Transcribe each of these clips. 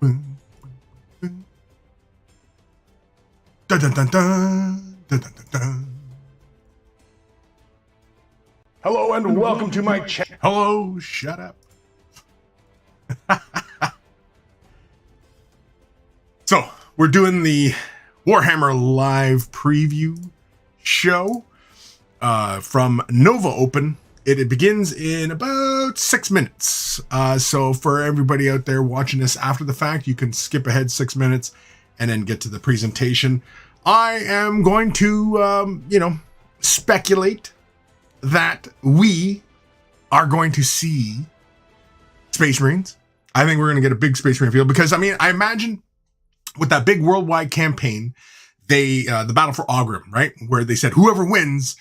Dun, dun, dun, dun, dun, dun, dun, dun. Hello and welcome to my channel. Hello, shut up. So, we're doing the Warhammer live preview show from Nova Open. It begins in about 6 minutes. So for everybody out there watching this after the fact, you can skip ahead 6 minutes and then get to the presentation. I am going to, speculate that we are going to see Space Marines. I think we're going to get a big Space Marine field because, I mean, I imagine with that big worldwide campaign, the Battle for Aughrim, right? Where they said, whoever wins,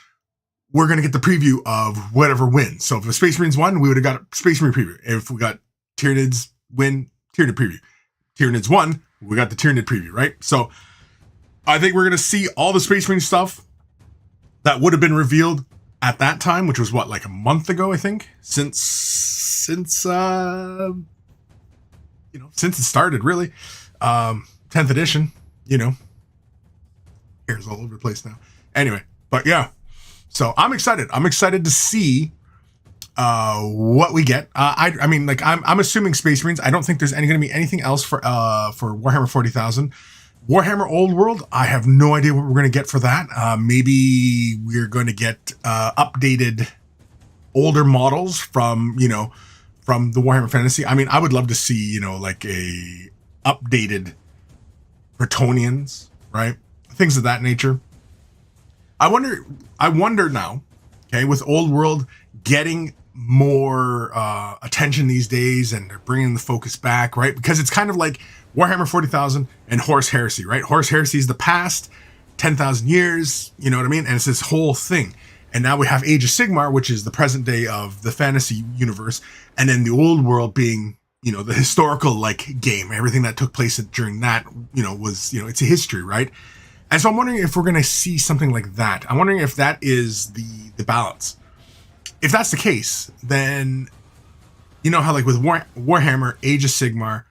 we're going to get the preview of whatever wins. So if the Space Marines won, we would have got a Space Marine preview. If we got Tyranids win, Tyranid preview. Tyranids won, we got the Tyranid preview, right? So I think we're going to see all the Space Marine stuff that would have been revealed at that time, which was what, like a month ago, I think, since it started, really. 10th edition, hair's all over the place now. Anyway, but yeah. So I'm excited. I'm excited to see what we get. I mean, like I'm assuming Space Marines. I don't think there's going to be anything else for Warhammer 40,000. Warhammer Old World. I have no idea what we're going to get for that. Maybe we're going to get updated older models from the Warhammer Fantasy. I mean, I would love to see like a updated Bretonnians, right? Things of that nature. I wonder now, okay, with Old World getting more attention these days and they're bringing the focus back, right? Because it's kind of like Warhammer 40,000 and Horus Heresy, right? Horus Heresy is the past 10,000 years, you know what I mean? And it's this whole thing. And now we have Age of Sigmar, which is the present day of the fantasy universe. And then the Old World being, the historical like game, everything that took place during that, was, it's a history, right? And so I'm wondering if we're going to see something like that. I'm wondering if that is the balance. If that's the case, then how like with Warhammer, Age of Sigmar,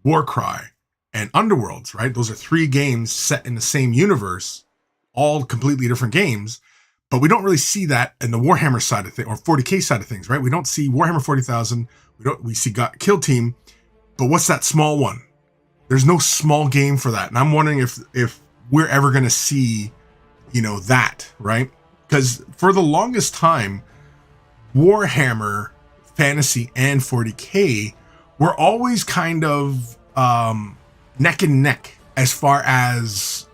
Warcry, and Underworlds, right? Those are 3 games set in the same universe, all completely different games, but we don't really see that in the Warhammer side of things, or 40K side of things, right? We don't see Warhammer 40,000. We see Kill Team, but what's that small one? There's no small game for that. And I'm wondering if we're ever going to see, that, right? Because for the longest time, Warhammer Fantasy and 40K were always kind of neck and neck as far as,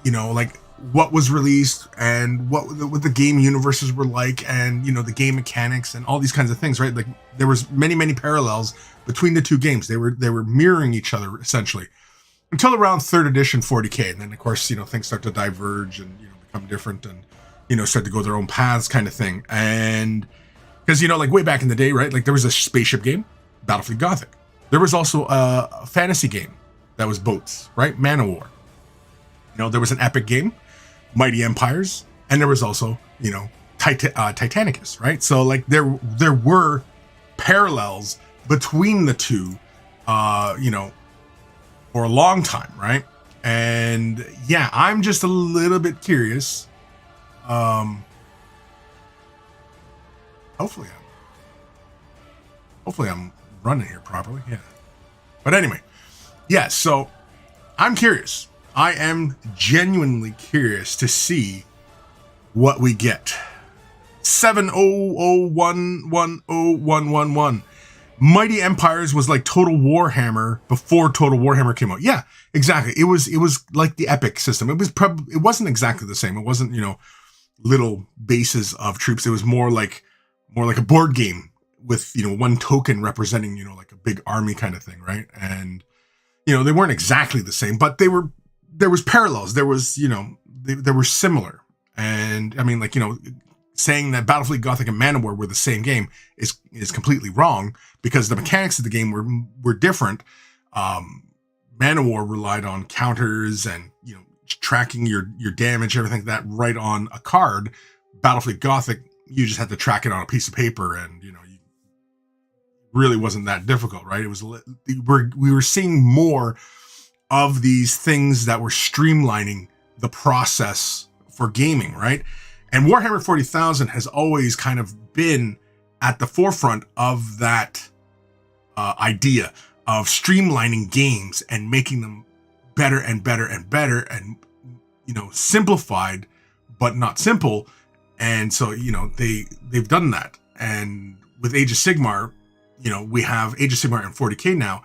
like what was released and what the game universes were like and, the game mechanics and all these kinds of things, right? Like there was many parallels between the 2 games. They were mirroring each other essentially. Until around 3rd edition 40K. And then, of course, things start to diverge and, become different and, start to go their own paths kind of thing. And because, like way back in the day, right? Like there was a spaceship game, Battlefield Gothic. There was also a fantasy game that was boats, right? Man of War. There was an epic game, Mighty Empires. And there was also, Titanicus, right? So like there were parallels between the 2, for a long time, right? And yeah, I'm just a little bit curious. Hopefully I'm running here properly. Yeah. But anyway, yeah, so I'm curious. I am genuinely curious to see what we get. 700110111. Mighty Empires was like Total Warhammer before Total Warhammer came out. Yeah, exactly. It was like the epic system. It wasn't exactly the same. It wasn't, little bases of troops. It was more like a board game with, one token representing, like a big army kind of thing, right? And they weren't exactly the same, but there was parallels. There was, they were similar. And I mean, like, saying that Battlefield Gothic and Man of War were the same game is completely wrong because the mechanics of the game were different. Man of War relied on counters and tracking your damage, everything like that right on a card. Battlefield Gothic, you just had to track it on a piece of paper, and really wasn't that difficult, right? It was we were seeing more of these things that were streamlining the process for gaming, right? And Warhammer 40,000 has always kind of been at the forefront of that idea of streamlining games and making them better and better and better, and simplified but not simple. And so they've done that. And with Age of Sigmar, we have Age of Sigmar and 40K now,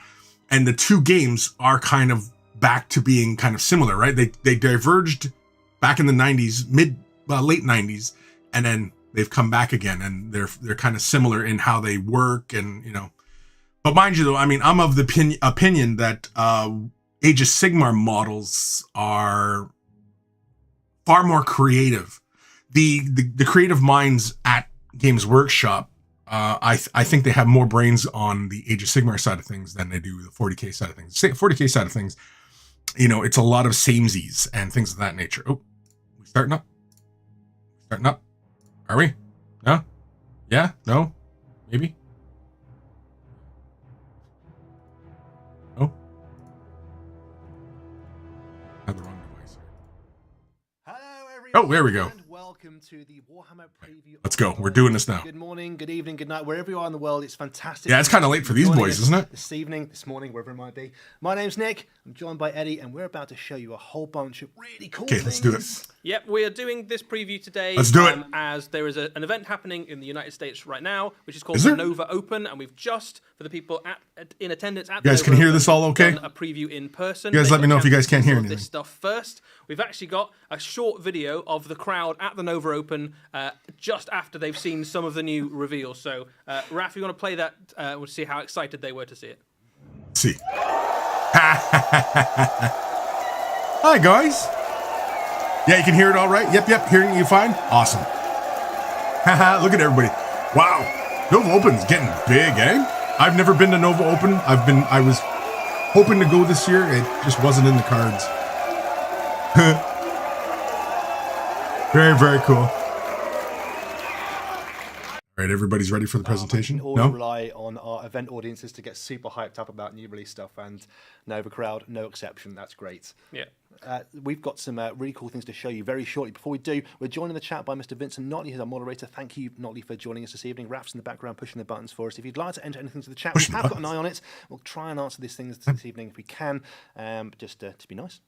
and the two games are kind of back to being kind of similar, right? They diverged back in the 90s, late 90s, and then they've come back again, and they're kind of similar in how they work, and But mind you, though, I mean, I'm of the opinion that Age of Sigmar models are far more creative. The creative minds at Games Workshop, I think they have more brains on the Age of Sigmar side of things than they do the 40K side of things. 40K side of things, it's a lot of samesies and things of that nature. Oh, we starting up? Starting up? Are we? No? Yeah? No? Maybe? No? I had the wrong device here. Hello, everyone. Oh, there we go. And welcome to the Warhammer preview. Let's go. We're doing this now. Good morning, good evening, good night, wherever you are in the world. It's fantastic. Yeah, it's kind of late for these boys, isn't it? This evening, this morning, wherever it might be. My name's Nick. I'm joined by Eddie, and we're about to show you a whole bunch of really cool things. Okay, let's do it. Yep, we are doing this preview today. Let's do it. As there is an event happening in the United States right now, which is called Is the there? Nova Open, and we've just, for the people in attendance at You guys the can Nova hear Open, this all okay? done a preview in person. You guys They let got me know if you chance guys can't to see hear all anything. this stuff first. We've actually got a short video of the crowd at the Nova Open just after they've seen some of the new reveals. So, Raph, you want to play that? We'll see how excited they were to see it. Let's see. Hi, guys. Yeah, you can hear it all right? Yep, hearing you fine? Awesome. Haha, look at everybody. Wow. Nova Open's getting big, eh? I've never been to Nova Open. I was hoping to go this year. It just wasn't in the cards. Very, very cool. All right, everybody's ready for the presentation? We all No? rely on our event audiences to get super hyped up about new release stuff, and Nova crowd, no exception. That's great. Yeah. We've got some really cool things to show you very shortly. Before we do, we're joined in the chat by Mr. Vincent Notley, who's our moderator. Thank you, Notley, for joining us this evening. Raph's in the background pushing the buttons for us. If you'd like to enter anything to the chat, we have got an eye on it. We'll try and answer these things this evening if we can, just to be nice.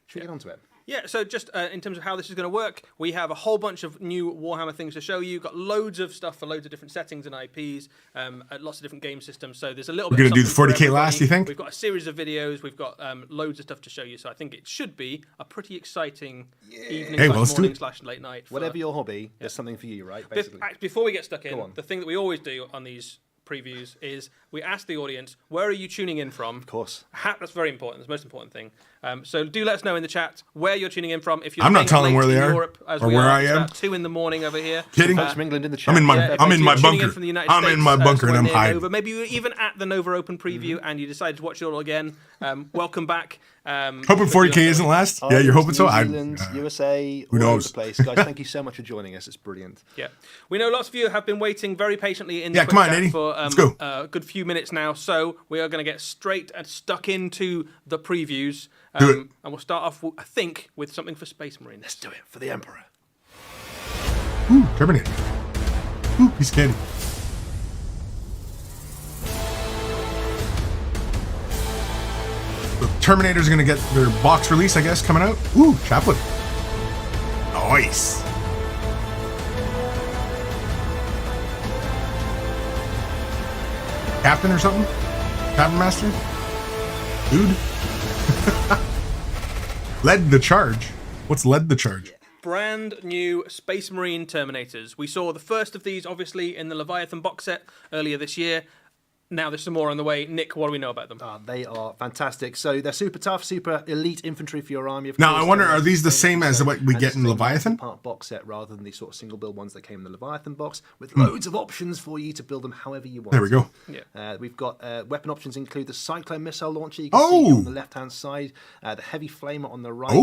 Should we get on to it? Yeah, so just in terms of how this is going to work, we have a whole bunch of new Warhammer things to show you. Got loads of stuff for loads of different settings and IPs, lots of different game systems. So there's a little bit. We're We're going to do the 40K last, you think? We've got a series of videos. We've got loads of stuff to show you. So I think it should be a pretty exciting evening, Hey, well, let's do morning it. slash late night. Whatever your hobby, there's something for you, right? Basically. Before we get stuck in, Go on. the thing that we always do on these previews is we ask the audience, where are you tuning in from? Of course. That's very important. That's the most important thing. So do let us know in the chat where you're tuning in from. If you're I'm not staying telling late where they in are Europe, as or we where are, I it's am. about 2 in the morning over here. Kidding? Folks from England in the chat. I'm in my Yeah, if I'm in you're my tuning in bunker. from the United I'm States, in my bunker and somewhere I'm near hiding. Nova. Maybe you're even at the Nova Open preview and you decided to watch it all again. Welcome back. Hoping 40K isn't last? Yeah, you're hoping so? New Zealand, USA, who all over knows? the place. Guys, thank you so much for joining us. It's brilliant. Yeah, we know lots of you have been waiting very patiently in the Yeah, Twitch come on, chat Eddie. for Let's go. a good few minutes now. So we are going to get straight and stuck into the previews. Do it. And we'll start off, I think, with something for Space Marines. Let's do it for the Emperor. Ooh, Terminator. Ooh, he's candy. The Terminators are going to get their box release, I guess, coming out. Ooh, Chaplain. Nice. Captain or something? Captain Master? Dude? Led the charge. What's led the charge? Brand new Space Marine Terminators. We saw the first of these, obviously, in the Leviathan box set earlier this year. now there's some more on the way. Nick, what do we know about them? They are fantastic. So they're super tough, super elite infantry for your army. Of Now, course. I wonder, are these the same as what we get in Leviathan? Part box set rather than the sort of single build ones that came in the Leviathan box, with loads of options for you to build them however you want. There we go. Yeah. We've got weapon options include the Cyclone missile launcher. You can see on the left-hand side, the heavy flamer on the right.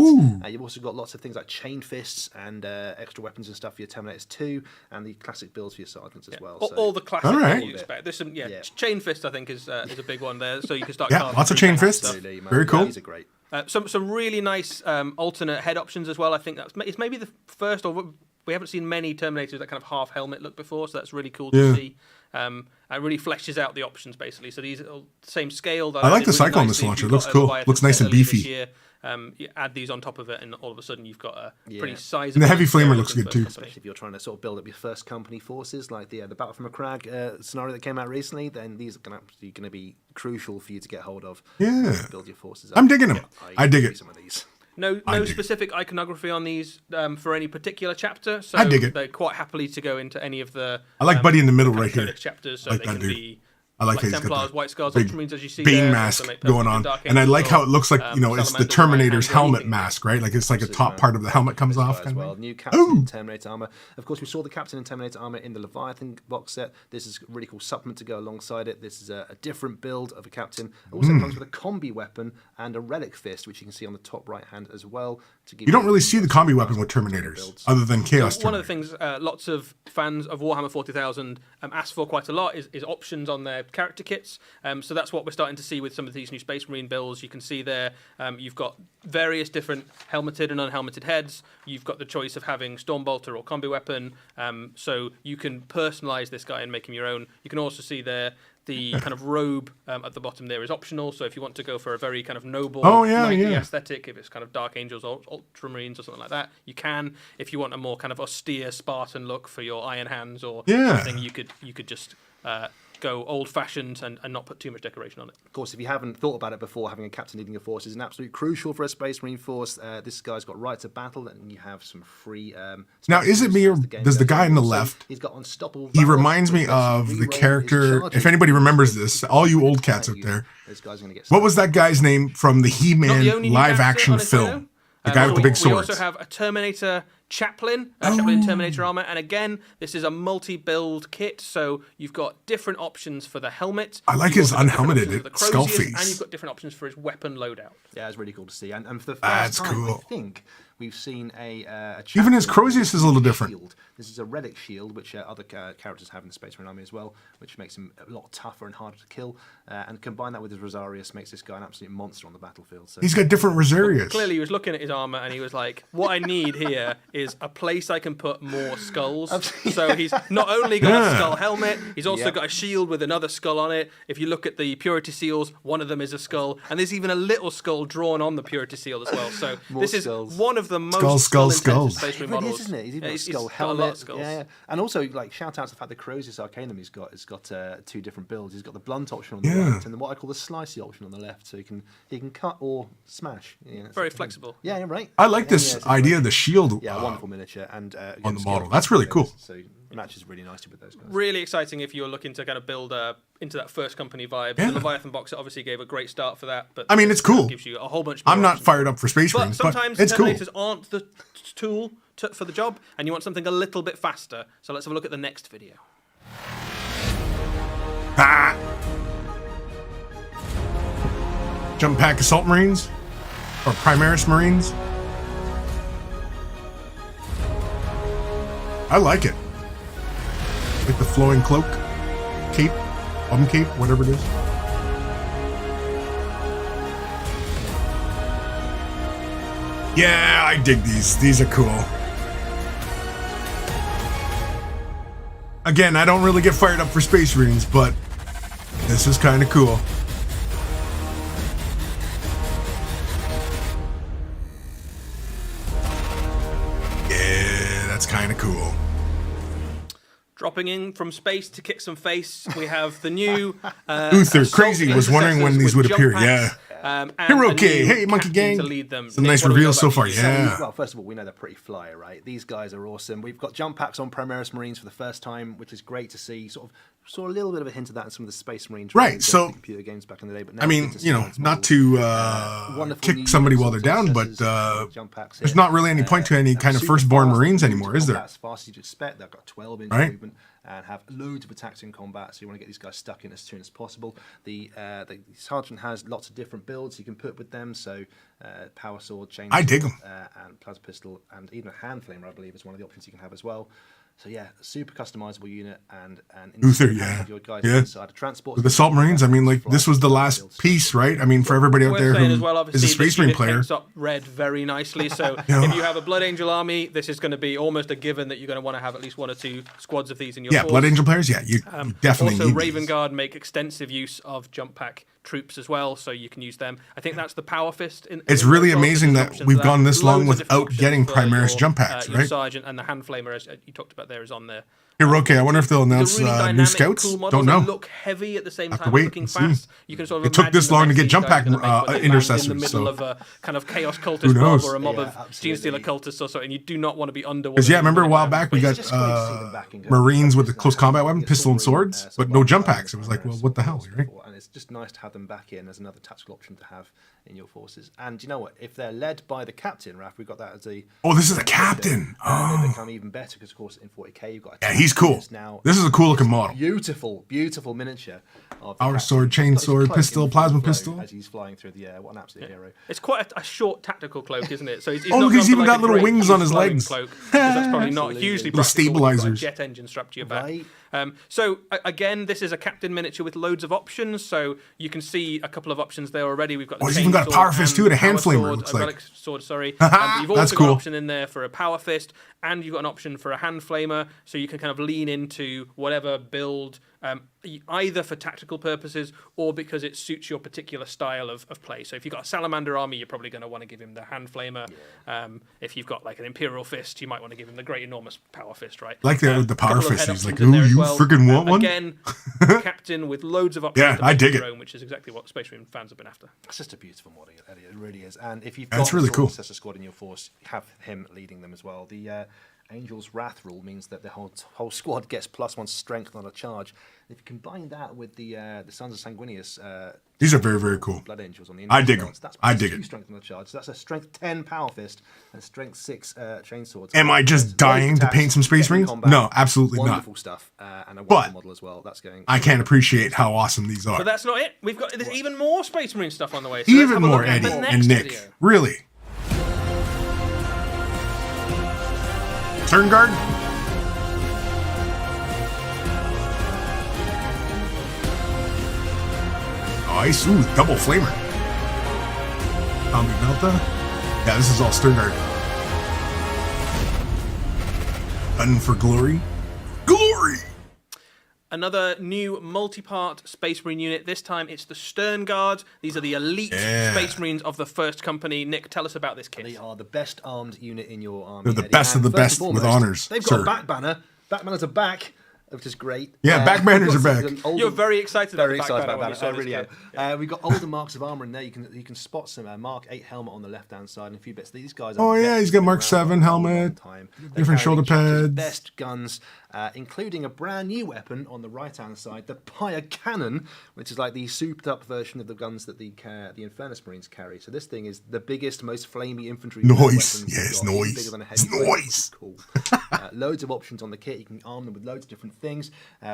You've also got lots of things like chain fists and extra weapons and stuff for your Terminators 2, and the classic builds for your sergeants as well. All the classic that you expect. There's some, chain fist I think is a big one there, so you can start. Lots of chain fists. Very cool. These are great. Some really nice alternate head options as well. I think it's maybe the first, or we haven't seen many Terminators that kind of half helmet look before, so that's really cool to see. It really fleshes out the options basically. So these are the same scale. I like the Cyclone missile launcher. It looks cool. Looks nice and beefy. You add these on top of it, and all of a sudden you've got a pretty sizable. And the heavy flamer looks good too. Especially if you're trying to sort of build up your first company forces, like the Battle from a Crag scenario that came out recently. Then these are going to be crucial for you to get hold of. Yeah, build your forces up. I'm digging them. I dig it. Some of these. No specific iconography on these for any particular chapter. So I dig it. They're quite happily to go into any of the. I like Buddy in the middle right here. Chapters, so like they that can dude. be. I like how he's Templars, got the White Scars, big Ultramarines, as you see Bane there, mask also make going on, Dark and I like how it looks like it's the Salamanders, Terminator's Right-Hand, helmet anything. mask, right? Like it's like a top part of the helmet comes off. As Kind well. of. New Captain in Terminator armor. Of course, we saw the Captain in Terminator armor in the Leviathan box set. This is a really cool supplement to go alongside it. This is a different build of a Captain. It also comes with a combi weapon and a relic fist, which you can see on the top right hand as well. You don't really see the combi weapon with Terminators, other than Chaos. One of the things lots of fans of Warhammer 40,000 ask for quite a lot is options on their character kits. So that's what we're starting to see with some of these new Space Marine builds. You can see there you've got various different helmeted and unhelmeted heads. You've got the choice of having Stormbolter or combi weapon. So you can personalize this guy and make him your own. You can also see there the kind of robe at the bottom there is optional. So if you want to go for a very kind of noble, knightly aesthetic, if it's kind of Dark Angels or Ultramarines or something like that, you can. If you want a more kind of austere Spartan look for your Iron Hands or something, you could just go old-fashioned and not put too much decoration on it. Of course, if you haven't thought about it before, having a captain leading a force is an absolute crucial for a Space Marine force. This guy's got right to battle, and you have some free. Now, is it me or does the guy on the left? He's got unstoppable. He reminds me of the character. If anybody remembers this, all you old cats out there. This guy's going to get. What was that guy's name from the He-Man live-action film? The guy with the big swords. We also have a Terminator Chaplain, Chaplain Terminator armor, and again, this is a multi-build kit, so you've got different options for the helmet. I like his unhelmeted skull face, and you've got different options for his weapon loadout. Yeah, it's really cool to see, and for the first time, cool. I think we've seen a even his Crozius is a little different. Shield. This is a relic shield, which other characters have in the Space Marine army as well, which makes him a lot tougher and harder to kill. And combine that with his Rosarius makes this guy an absolute monster on the battlefield. So he's got different Rosarius. Clearly, he was looking at his armor and he was like, "What I need here is a place I can put more skulls." So he's not only got a skull helmet, he's also got a shield with another skull on it. If you look at the Purity Seals, one of them is a skull, and there's even a little skull drawn on the Purity Seal as well. So this is one of the most skull-intensive Space Marine models. Isn't it? He's even got a skull Got helmet. a lot of skulls. Yeah. And also, like, shout out to the fact that Crozius Arcanum he's got two different builds. He's got the blunt option on the right and what I call the slicey option on the left, so he can cut or smash. Very flexible. Yeah, right. I like this idea of the shield. Yeah, wonderful miniature and on the model. That's really cool. So it matches really nicely with those guys. Really exciting if you're looking to kind of build into that first company vibe. The Leviathan box it obviously gave a great start for that, but I mean, it's cool. Gives you a whole bunch more I'm not options. fired up for Space But Marines, but sometimes it's cool. Terminators aren't the tool for the job, and you want something a little bit faster. So let's have a look at the next video. Jumpback Assault Marines or Primaris Marines. I like it. Like the flowing cloak, cape, cape, whatever it is. Yeah, I dig these. These are cool. Again, I don't really get fired up for Space Marines, but this is kind of cool. Yeah, that's kind of cool. Dropping in from space to kick some face, we have the new Uther Crazy was wondering when these would appear. Yeah. And Hero a K, new hey, Monkey captain Gang. to lead them. It's a Nick, nice what do we reveal know so about far, these? yeah. Well, first of all, we know they're pretty fly, right? These guys are awesome. We've got jump packs on Primaris Marines for the first time, which is great to see. Saw a little bit of a hint of that in some of the Space Marines. Right, so computer games back in the day. But now I mean, good to you see know, these not models. to kick somebody while they're down, but jump packs there's here. not really any point to any kind of Super firstborn fast, Marines loads anymore, of is there? combat, as fast as you'd expect. They've got 12-inch Right. movement and have loads of attacks in combat, so you want to get these guys stuck in as soon as possible. The Sergeant has lots of different builds you can put with them, so power sword, chain I dig sword, 'em. and plasma pistol, and even a hand flamer, I believe, is one of the options you can have as well. So yeah, super customizable unit and Uther, instantly yeah. have your guys Yeah. inside a transport. With Assault Marines, I mean, like, this was the last piece, right? I mean, for everybody out Worth there saying who as well, is obviously, a Space Marine player. paints up red very nicely. So Yeah. if you have a Blood Angel army, this is going to be almost a given that you're going to want to have at least 1 or 2 squads of these in your Yeah, force. Blood Angel players, yeah, you definitely Also, need Raven these. Guard make extensive use of jump pack troops as well, so you can use them. I think that's the Power Fist. It's in really those also, amazing there's that options for we've gone this long Loads of different without options getting for Primaris your, jump packs, your right? Sergeant and the Hand Flamer, as you talked about there, is on there. Hero K, I wonder if they'll announce They're really new dynamic, scouts. cool models. Don't know. They look heavy at the same Have to time wait as looking and see. fast. You can sort of It took this imagine long to the get next jump these guys pack, are gonna make when they land intercessors, in the middle so- of a kind of chaos cultist Who knows? mob or a mob Yeah, of absolutely. Genestealer cultists or so, and you do not want to be under one. Because, of yeah, these remember a running while around. back we It's got just great to see them back in Marines with the Gorge. close combat weapon, Get pistol and Assault Marine, swords, but no jump packs. It was like, well, what the hell, right? And it's just nice to have them back in as another tactical option to have in your forces. And you know what? If they're led by the captain, Raph, we've got that as a. Oh, this is the captain. They Oh, become even better because, of course, in 40k you've got. A yeah, he's cool. Now, This is a cool looking model. beautiful miniature of the Power captain. sword, chain He's got his sword, cloak in pistol, full plasma flow pistol. as he's flying through the air. What an absolute hero! It's quite a short tactical cloak, isn't it? So he's Oh, not look, he's gone for even like got a little great wings huge on his flowing legs. Cloak, 'cause that's probably not Absolutely. hugely Little practical. You've got a stabilizers. jet engine strapped to your back. Right. Again, this is a captain miniature with loads of options. So you can see a couple of options there already. We've got. Oh, The he's even got a chainsaw power fist and too, and a hand power flamer, sword, looks a like. relic sword. Sorry. Haha, You've that's also got cool. an option in there for a power fist, and you've got an option for a hand flamer. So you can kind of lean into whatever build. Either for tactical purposes or because it suits your particular style of play. So if you've got a Salamander army, you're probably going to want to give him the hand flamer. If you've got like an Imperial fist, you might want to give him the great enormous power fist, right? Like that with the power Couple of fist. head He's like, options in ooh, there as you well. friggin' want one? Again, captain with loads of options. Yeah, to I make dig your it. own, which is exactly what Space Marine fans have been after. It's just a beautiful model, Elliot. It really is. And if you've That's got really a cool. Successor squad in your force, have him leading them as well. The Angel's Wrath rule means that the whole squad gets +1 strength on a charge. If you combine that with the Sons of Sanguinius, These are very, very cool. Blood Angels on the I dig inside, 'em. That's I dig +2 it. strength on the charge. So that's a strength 10 power fist and strength 6 chainswords. Am I just dying to paint some Space Marines? No, absolutely not. Wonderful stuff, and a But wonderful model as well. That's going. I can't appreciate how awesome these are. But that's not it. We've got there's even more Space Marine stuff on the way. So let's Even have a more, look at Eddie the and next Nick. video. Really. Turn guard. Nice. Ooh, double flamer. Combi Melta. Yeah, this is all Stern Guard. Gun for glory. Glory! Another new multi-part Space Marine unit. This time it's the Stern Guard. These are the elite Yeah. Space Marines of the first company. Nick, tell us about this They kit. are the best armed unit in your army. They're the Eddie. best of And the first best and with foremost, honors, They've got sir. a back banner. Back banners are back, which is great. Yeah, back banners we've got are back. some older- You're very excited about Very the back excited banner about when you that. saw I this really am. kit. We've got older marks of armor in there. You can spot some Mark 8 helmet on the left-hand side and a few bits. These guys. Oh, are yeah, vets he's got who've Mark been 7 around for a long helmet, time. They different carry shoulder Chapter's pads. Best guns, including a brand new weapon on the right-hand side, the Pyre Cannon, which is like the souped-up version of the guns that the Infernus Marines carry. So this thing is the biggest, most flamey infantry. Nice. weapons Yeah, they've it's got, even nice. bigger than a It's heavy weapon, which is nice. Cool. Loads of options on the kit. You can arm them with loads of different things.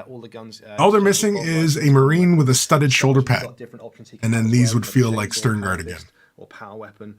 All the guns. All they're missing is a Marine with a studded shoulder You've got pad. different options he can And then have as these well. would You've got feel chainsaw, like Stern power Guard fist, again. or power weapon.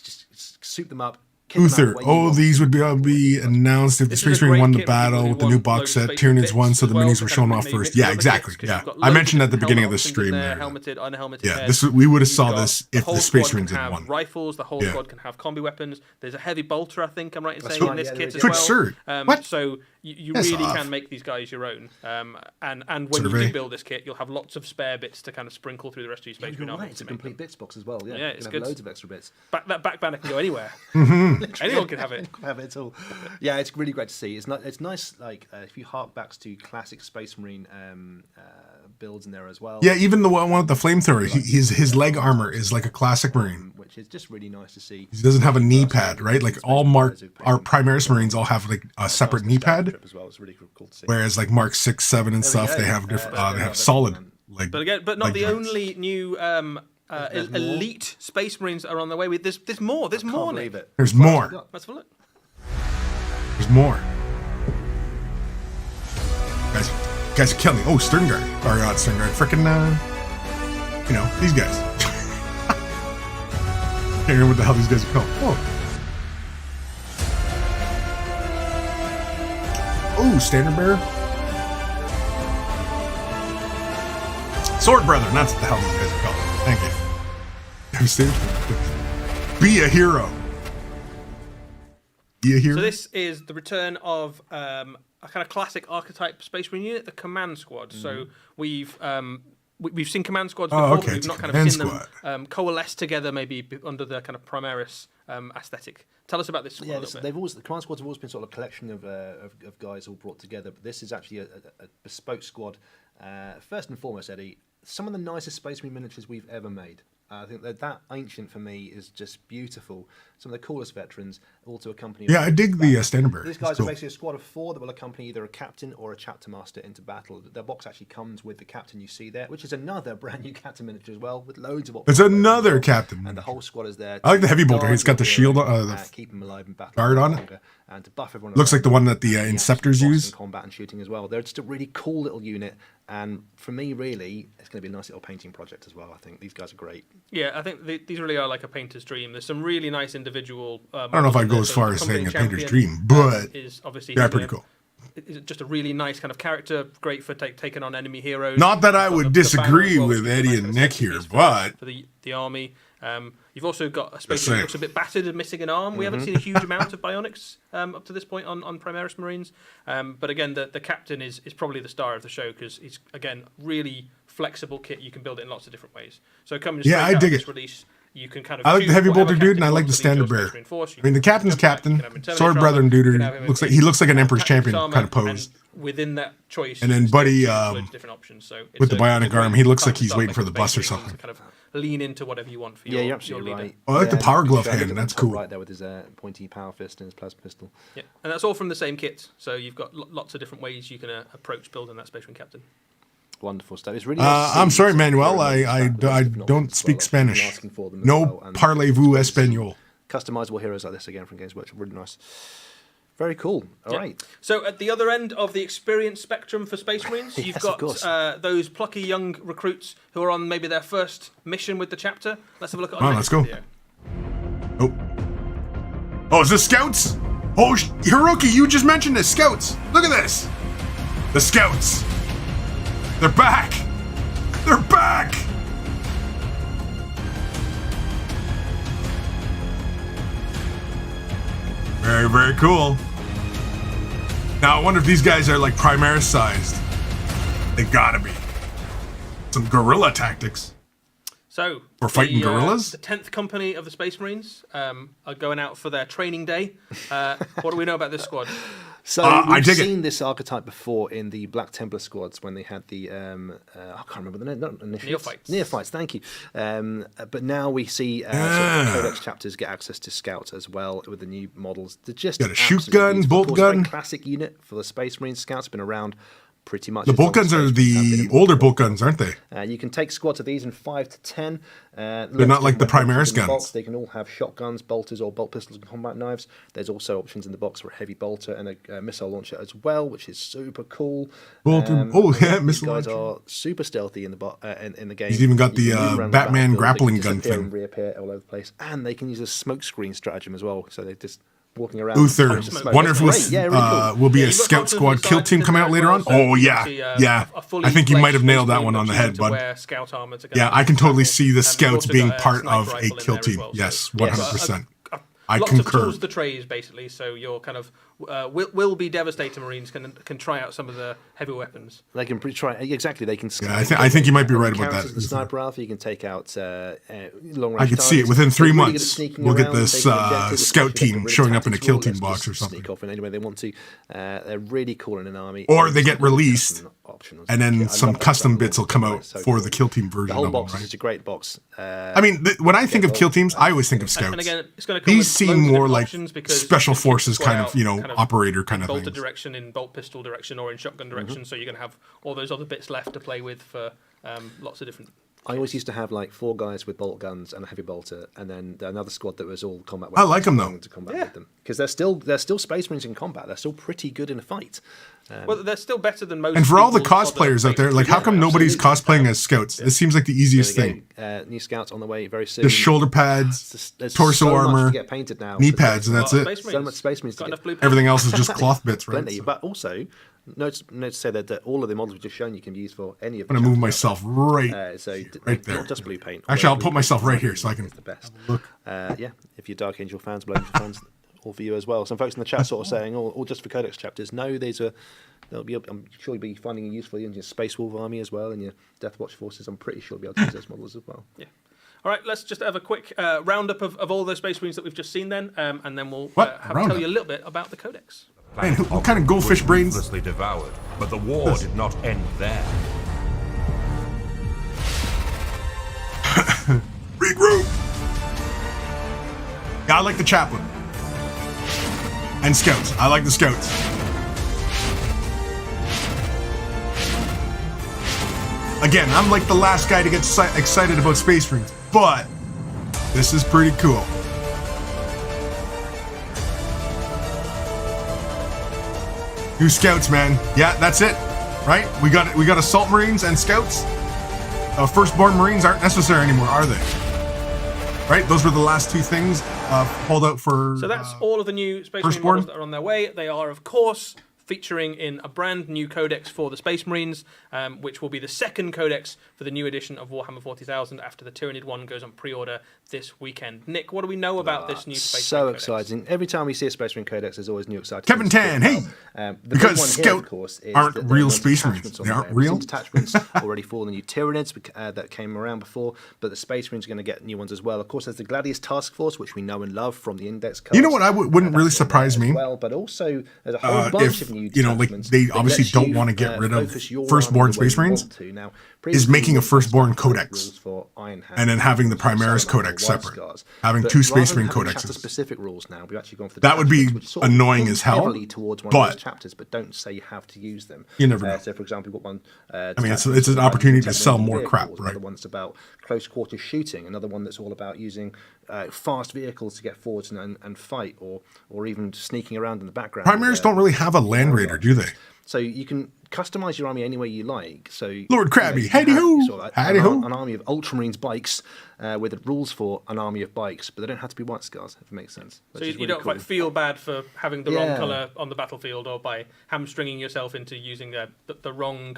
Just soup them up. kick them out Uther. the way you Oh, want. these would be announced if the This is Space a Marine great won the kit for people battle who with the new want box loads of set. Space Tyranids bits 1, so as the well minis to were kind shown of off maybe first. mix Yeah, up the exactly. kits, 'cause Yeah, you've got I loads mentioned at the different beginning of helmet the options in stream there, there. helmeted, unhelmeted. Yeah, heads. we would have saw You've got this the if whole the Space squad Marines can had have won. rifles. The whole Yeah. squad can have combi weapons. There's a heavy bolter, I think I'm right in That's saying, right, in this yeah, kit there as is. well. Twitch Surd. What? So you Piss really off. can make these guys your own. And when you Survey. do build this kit, you'll have lots of spare bits to kind of sprinkle through the rest of your Space You're Marine army right, it's to a make them. complete bits box as well. Yeah, Yeah, you it's can good. have loads of extra bits. That back banner can go anywhere. Mm-hmm. Anyone can have it. Have it at all. Yeah, it's really great to see. It's nice. Like if you hark back to classic Space Marine builds in there as well. Yeah, even the one with the flamethrower, his leg armor is like a classic Marine. Which is just really nice to see. He doesn't have a knee pad, right? Like our Primaris Marines all have like a separate knee pad. As well. It's really cool to see. Whereas like Mark 6, 7 and stuff, they have different. They have solid. Like, but not the only new elite Space Marines that are on their way. There's more. There's more. There's more. Let's have a look. There's more. Guys are killing me. Oh, Sterngard. Or not Sterngard. Frickin', these guys. Can't remember what the hell these guys are called. Oh, Standard Bearer. Sword Brethren. That's what the hell these guys are called. Thank you. Be a hero. Be a hero. So this is the return of a kind of classic archetype Space Marine unit, the Command Squad. So we've seen Command Squads before, but we've not kind of seen them coalesce together, maybe under the kind of Primaris aesthetic. Tell us about this squad. Yeah, the Command Squads have always been sort of a collection of guys all brought together, but this is actually a bespoke squad. First and foremost, Eddie, some of the nicest Space Marine miniatures we've ever made. I think that Ancient for me is just beautiful. Some of the coolest veterans, all to accompany. Yeah, I dig the Standard Bearer. These guys are basically a squad of 4 that will accompany either a captain or a chapter master into battle. Their box actually comes with the captain you see there, which is another brand new captain miniature as well, with loads of options. There's another captain. And the whole squad is there. I like the heavy bolter. He's got the shield, keep him alive in battle. Guard on it. And to buff everyone. Looks like the one that the Inceptors use. Combat and shooting as well. They're just a really cool little unit. And for me, really, it's going to be a nice little painting project as well. I think these guys are great. Yeah, I think these really are like a painter's dream. There's some really nice individual. I don't know if I go as far as saying a painter's dream, but is obviously pretty cool. It's just a really nice kind of character, great for taking on enemy heroes. Not that I would disagree with Eddie and Nick here, but for the army. You've also got a space that looks a bit battered and missing an arm. We haven't seen a huge amount of bionics up to this point on Primaris Marines. But again, the captain is probably the star of the show because he's, again, really flexible kit. You can build it in lots of different ways. So coming straight out of this release, you can kind of I like the heavy bolter dude, and I like the Standard Bearer. I mean, the captain's captain, Sword Brethren dude, looks like an Emperor's Champion kind of pose. Within that choice, and then Buddy different options. So with the bionic arm, he looks like he's waiting for the bus or something. Kind of lean into whatever you want for you're your absolutely leader. right. Oh, I like the power glove hand. That's cool. Right there with his pointy power fist and his plasma pistol. Yeah, and that's all from the same kit. So you've got lots of different ways you can approach building that Space Marine captain. Wonderful stuff. It's really. I'm sorry, Manuel. I don't speak Spanish. No parlez-vous espagnol. Customizable heroes like this again from Games Workshop. Really nice. Very cool. All right. So at the other end of the experience spectrum for Space Marines, you've got those plucky young recruits who are on maybe their first mission with the chapter. Let's have a look at our next video. Oh, is this Scouts? Oh, Hiroki, you just mentioned this. Scouts. Look at this. The Scouts. They're back. They're back. Very, very cool. Now, I wonder if these guys are like Primaris sized. They gotta be. Some guerrilla tactics. So, we're fighting gorillas? The 10th company of the Space Marines are going out for their training day. What do we know about this squad? So we've seen this archetype before in the Black Templar squads when they had the I can't remember the name. Not Neophytes. Neophytes, thank you. But now we see sort of Codex chapters get access to Scouts as well with the new models. They're just got a shoot gun, bolt gun. Classic unit for the Space Marine. Scouts have been around pretty much. The bolt guns are the older bolt guns, aren't they? You can take squads of these in 5 to 10. They're not like the Primaris guns. They can all have shotguns, bolters, or bolt pistols and combat knives. There's also options in the box for a heavy bolter and a missile launcher as well, which is super cool. Missile launcher. These guys are super stealthy in the game. He's even got the Batman grappling gun thing. And reappear all over the place, and they can use a smoke screen stratagem as well. So they just walking around. Uther. Wonder if will be a Scout Squad kill team coming out later on. Oh yeah, yeah. I think you might have nailed that one on the head, bud. Yeah, I can totally see the Scouts being part of a kill team. Yes, 100%. I concur. Lots of tools to trays, basically. So your kind of will be Devastator Marines can try out some of the heavy weapons. They can try exactly. They can. Yeah, I think you might be right about that. The sniper alpha, you can take out long range. I could see it within 3 months. We'll get this scout team showing up in a kill team box or something. Sneak off in any way they want to. They're really cool in an army. Or they get released, and then some custom bits will come out for the kill team version. The whole of them, box right? is a great box. I mean, when I think of kill teams, I always think of scouts. And again, it's going to come These with seem loads of more different like options because special you can forces squad kind of, out operator kind of bolter things. direction, in bolt pistol direction, or in shotgun direction. So you're going to have all those other bits left to play with for lots of different. I always used to have like 4 guys with bolt guns and a heavy bolter, and then another squad that was all combat I weapons. like 'em, though. To combat with them because they're still Space Marines in combat. They're still pretty good in a fight. Well, they're still better than most. And for all the people cosplayers out there, like, how come Yeah, nobody's absolutely. cosplaying as scouts? This seems like the easiest There we thing. go. New scouts on the way very soon. Just shoulder pads, There's torso so much armor, to get painted now. knee pads, and that's Space it. Marines. So much Space Marines to Got get. enough blue paint. Everything else is just cloth bits, right? Plenty, So but also note to say that all of the models we've just shown you can be used for any of. I'm gonna move myself right Right there. Not just blue paint. Actually, I'll Blue put paint myself right is here so I can the best. look. Yeah, if you're Dark Angel fans, Blood Angel fans, all for you as well. Some folks in the chat sort of saying, "Oh, all just for Codex chapters." No, there'll be. I'm sure you'll be finding it useful in your Space Wolf army as well, and your Death Watch forces. I'm pretty sure you'll be able to use those models as well. Yeah. All right, let's just have a quick roundup of all those Space Marines that we've just seen then, and then we'll tell Roundup? you a little bit about the Codex. Man, what kind of goldfish brains? Ruthlessly devoured, but the war did not end there. Regroup. Yeah, I like the chaplain and scouts. I like the scouts. Again, I'm like the last guy to get excited about Space Marines, but this is pretty cool. New scouts, man. Yeah, that's it, right? We got assault Marines and scouts. Firstborn Marines aren't necessary anymore, are they? Right? Those were the last 2 things pulled out for. So that's all of the new Space Marine Firstborn? models that are on their way. They are, of course, featuring in a brand new codex for the Space Marines, which will be the second codex for the new edition of Warhammer 40,000 after the Tyranid 1 goes on pre-order this weekend. Nick, what do we know about this new Space Marine codex? So exciting. Every time we see a Space Marine codex, there's always new exciting Kevin things to Tan, talk hey! about. The Because big one Scout here, of course, is aren't that there real are Space Marines. detachments on They the aren't way. We've real? seen detachments already for the new Tyranids that came around before, but the Space Marines are going to get new ones as well. Of course, there's the Gladius Task Force, which we know and love from the Index cards. You know what wouldn't really surprise me? Well, but also there's a whole bunch if of new like detachments they that obviously lets don't you, want to get rid of focus your firstborn army the way Space you Marines, want to. Now, is making a firstborn rules codex for Iron Hand, and then having the rules for Primaris Solomon, codex for White separate. Scars. Having But 2 Space rather than Marine having codexes. chapter-specific rules now, we've actually gone for the That would be detachments, which sort of annoying hint as hell, heavily towards one but- of those chapters, but don't say you have to use them. You never know. So, for example, we've got one. I mean, it's detachment an about opportunity to using sell technical more crap, vehicles. right? Another one's about close quarter shooting. Another one that's all about using fast vehicles to get forwards and fight, or even sneaking around in the background. Primaries don't really have a Land Raider, do they? So you can customize your army any way you like. So Lord Krabby, you can have howdy-ho, sort of howdy-ho. an army of Ultramarines bikes with the rules for an army of bikes, but they don't have to be White Scars, if it makes sense. So which you is really don't cool. quite feel bad for having the wrong Yeah. colour on the battlefield or by hamstringing yourself into using the wrong.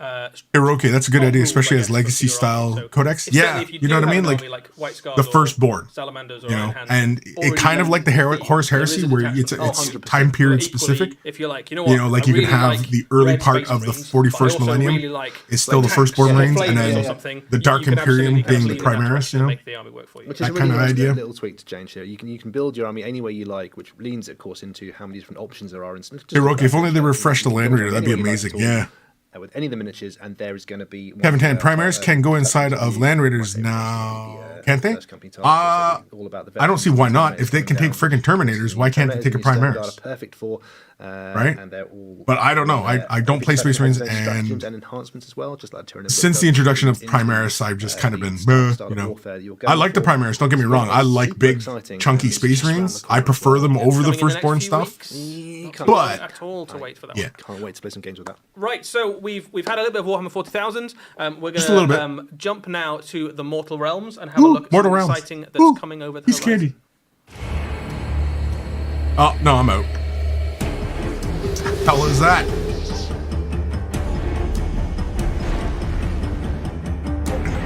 Hiroki, that's a good Well, idea, rules, especially I as guess, legacy for your army. style So codex. it's certainly Yeah, if you do know what I have mean? an Like army White Scars the or firstborn, salamanders or you know, Iron Hands, and already it kind of know like the that Horus there is Heresy, a where detachment. it's 100%. time period But equally, specific. If you're like, you know what, Like I you can really have like the early red part Space of the Marines, but I 41st also millennium really like is still the tanks firstborn or Marines, and flamers or then something. the You Dark can Imperium absolutely being the lean in that Primaris, direction you know? and make the army work for you. Which is That a really kind of nice idea. little tweak to change here. You can build your army any way you like, which leans, of course, into how many different options there are. And Hiroki, if only they refreshed the Land Raider, that'd be amazing. Yeah. With any of the miniatures, and there is going to be Kevin Tan, Primaris can go inside of Land Raiders now, can't they? I don't see why not. If they can take friggin' Terminators, why can't they take a Primaris? Perfect for Right? And they're all, But I don't know. I don't play Space Marines, and enhancements as well, just like Tyranid. since the introduction of Primaris, I've just kind of been, you know. I like the Primaris, don't get me wrong. I like big, chunky Space Marines. I prefer them over the Coming in next firstborn few stuff. weeks. But- At all to wait for that Yeah. one. Can't wait to play some games with that. Right, so we've had a little bit of Warhammer 40,000. We're Just a little going bit. to jump now to the Mortal Realms and have a Ooh, look at Mortal something Realms. exciting that's Ooh, coming over the He's horizon. candy. Oh, no, I'm out. Hell is that?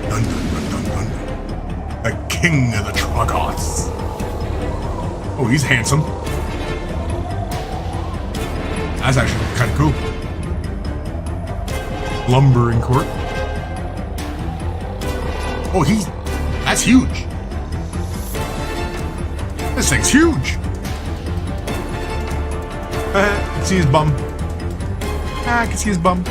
Dun, dun, dun, dun, dun. The king of the Troggoths. Oh, he's handsome. That's actually kind of cool. Lumbering court. Oh, that's huge. This thing's huge. I can see his bum. I can see his bum.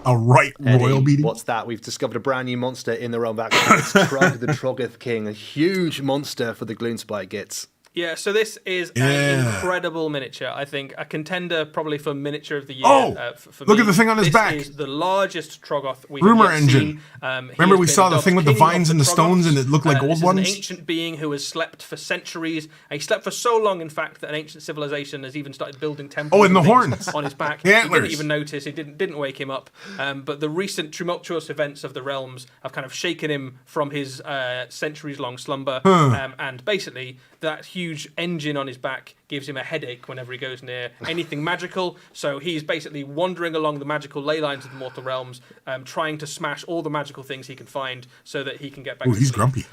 A right royal Eddie, beating. what's that? We've discovered a brand new monster in the realm back. It's Trog the Troggoth King, a huge monster for the Gloomspite Gits. Yeah, so this is an incredible miniature. I think a contender probably for miniature of the year. Oh, for look me. at the thing on his back. This is the largest Troggoth we've Rumor yet engine. seen. Remember we saw the thing with the vines and the stones and it looked like old this ones? Is an ancient being who has slept for centuries. He slept for so long, in fact, that an ancient civilization has even started building temples. Oh, and the things horns on his back. The He antlers. didn't even notice. He didn't wake him up. But the recent tumultuous events of the realms have kind of shaken him from his centuries-long slumber. And basically, that huge engine on his back gives him a headache whenever he goes near anything magical. So he's basically wandering along the magical ley lines of the mortal realms, trying to smash all the magical things he can find so that he can get back Oh, to he's sleep. grumpy.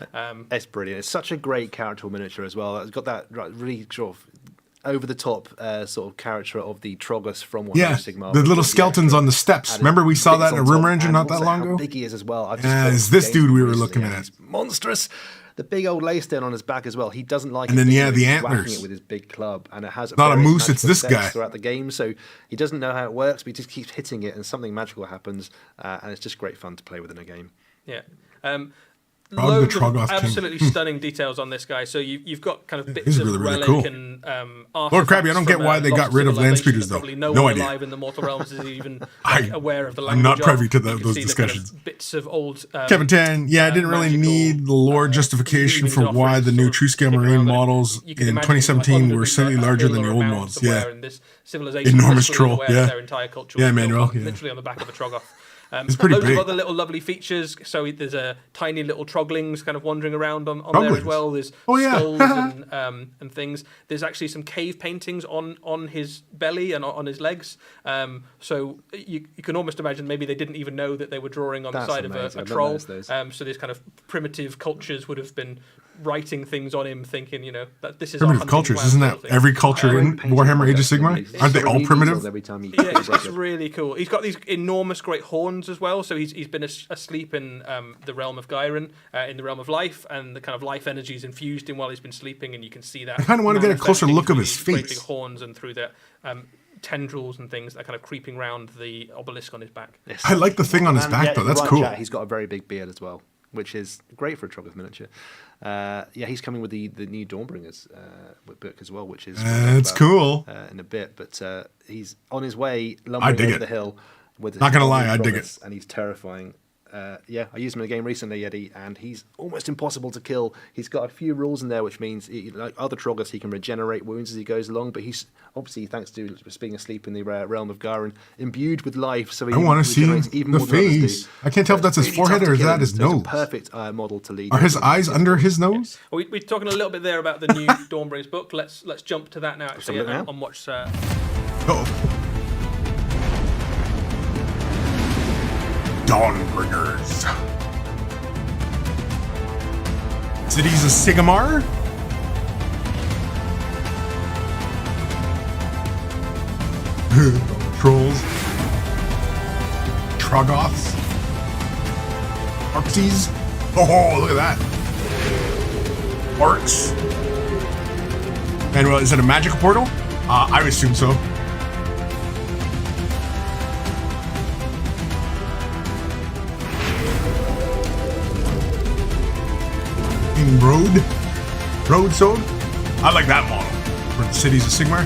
It's brilliant. It's such a great character miniature as well. It's got that really sort of over-the-top sort of character of the Troggoth from Warhammer Yeah, Sigmar. the little skeletons on the steps. Remember we saw that in a rumor engine not that long ago? How big he is as well. I've Yeah, played it's this games dude we were recently looking and at. He's monstrous. The big old laystone on his back as well. He doesn't like And it. then, because yeah, the he's whacking antlers. it with his big club, and it has Not a various moose, it's magical this effects guy. throughout the game. So he doesn't know how it works, but he just keeps hitting it, and something magical happens, and it's just great fun to play with in a game. Yeah. the Loads of Troggoth King. absolutely stunning details on this guy. So you've got kind of bits he's of really, really relic cool. and Lord Crabby, I don't get from, why they got lost rid of land civilization speeders, that though. Probably no No one idea. alive in the mortal realms is even aware of the I'm language. not privy to You can those see the discussions. kind of bits of old. Kevin Tan, yeah, I didn't really magical, need the lore justification for moving why the new sort of True Scale kicking Marine around, but models you can in imagine, 2017 like, were slightly larger than the old mountain ones. somewhere, Yeah. and this civilization Enormous was fully troll, aware yeah. that their entire culture Yeah, was built Manuel, on- yeah. literally on the back of a Troggoth. It's pretty loads big. of other little lovely features. So there's a tiny little troglings kind of wandering around on there as Troglings? well. There's Oh, yeah. skulls and things. There's actually some cave paintings on his belly and on his legs. So you can almost imagine maybe they didn't even know that they were drawing on That's the side amazing. of a I've troll. not noticed those. So these kind of primitive cultures would have been writing things on him, thinking, that this is Primitive our hunting cultures, plan isn't sort that of thing. every culture in Warhammer Age of Sigmar? Aren't they all primitive? Every time you Yeah, it's really cool. He's got these enormous, great horns as well. So he's been asleep in the realm of Gyron, in the realm of life, and the kind of life energy is infused in while he's been sleeping, and you can see that. I kinda wanna get a closer manifesting look of through his these great face. big horns and through the tendrils and things that are kind of creeping around the obelisk on his back. I like the thing on his And back, yeah, though. you're That's right, cool. Chat, he's got a very big beard as well, which is great for a Troggoth miniature. He's coming with the new Dawnbringers book as well, which is That's cool. in a bit. But he's on his way lumbering dig over it. the hill. With Not gonna his lie, I dig Troggoths, it. and he's terrifying. I used him in a game recently, Eddie, and he's almost impossible to kill. He's got a few rules in there, which means, like other Troggoths, he can regenerate wounds as he goes along. But he's obviously, thanks to being asleep in the realm of Gyron, imbued with life. So he I want to see regenerates even the more than others do. face. I can't tell if that's his Really forehead tough or to is kill that him, his so it's nose. a perfect model to lead. Are his eyes under his nose? We're talking a little bit there about the new Dawnbringers book. Let's jump to that now, actually, look now. and watch. Uh-oh. Dawnbringers. Cities of Sigmar. Trolls. Troggoths. Oryxes. Oh, look at that. Oryx. And is it a magical portal? I would assume so. Road Sword. I like that model for the cities of Sigmar.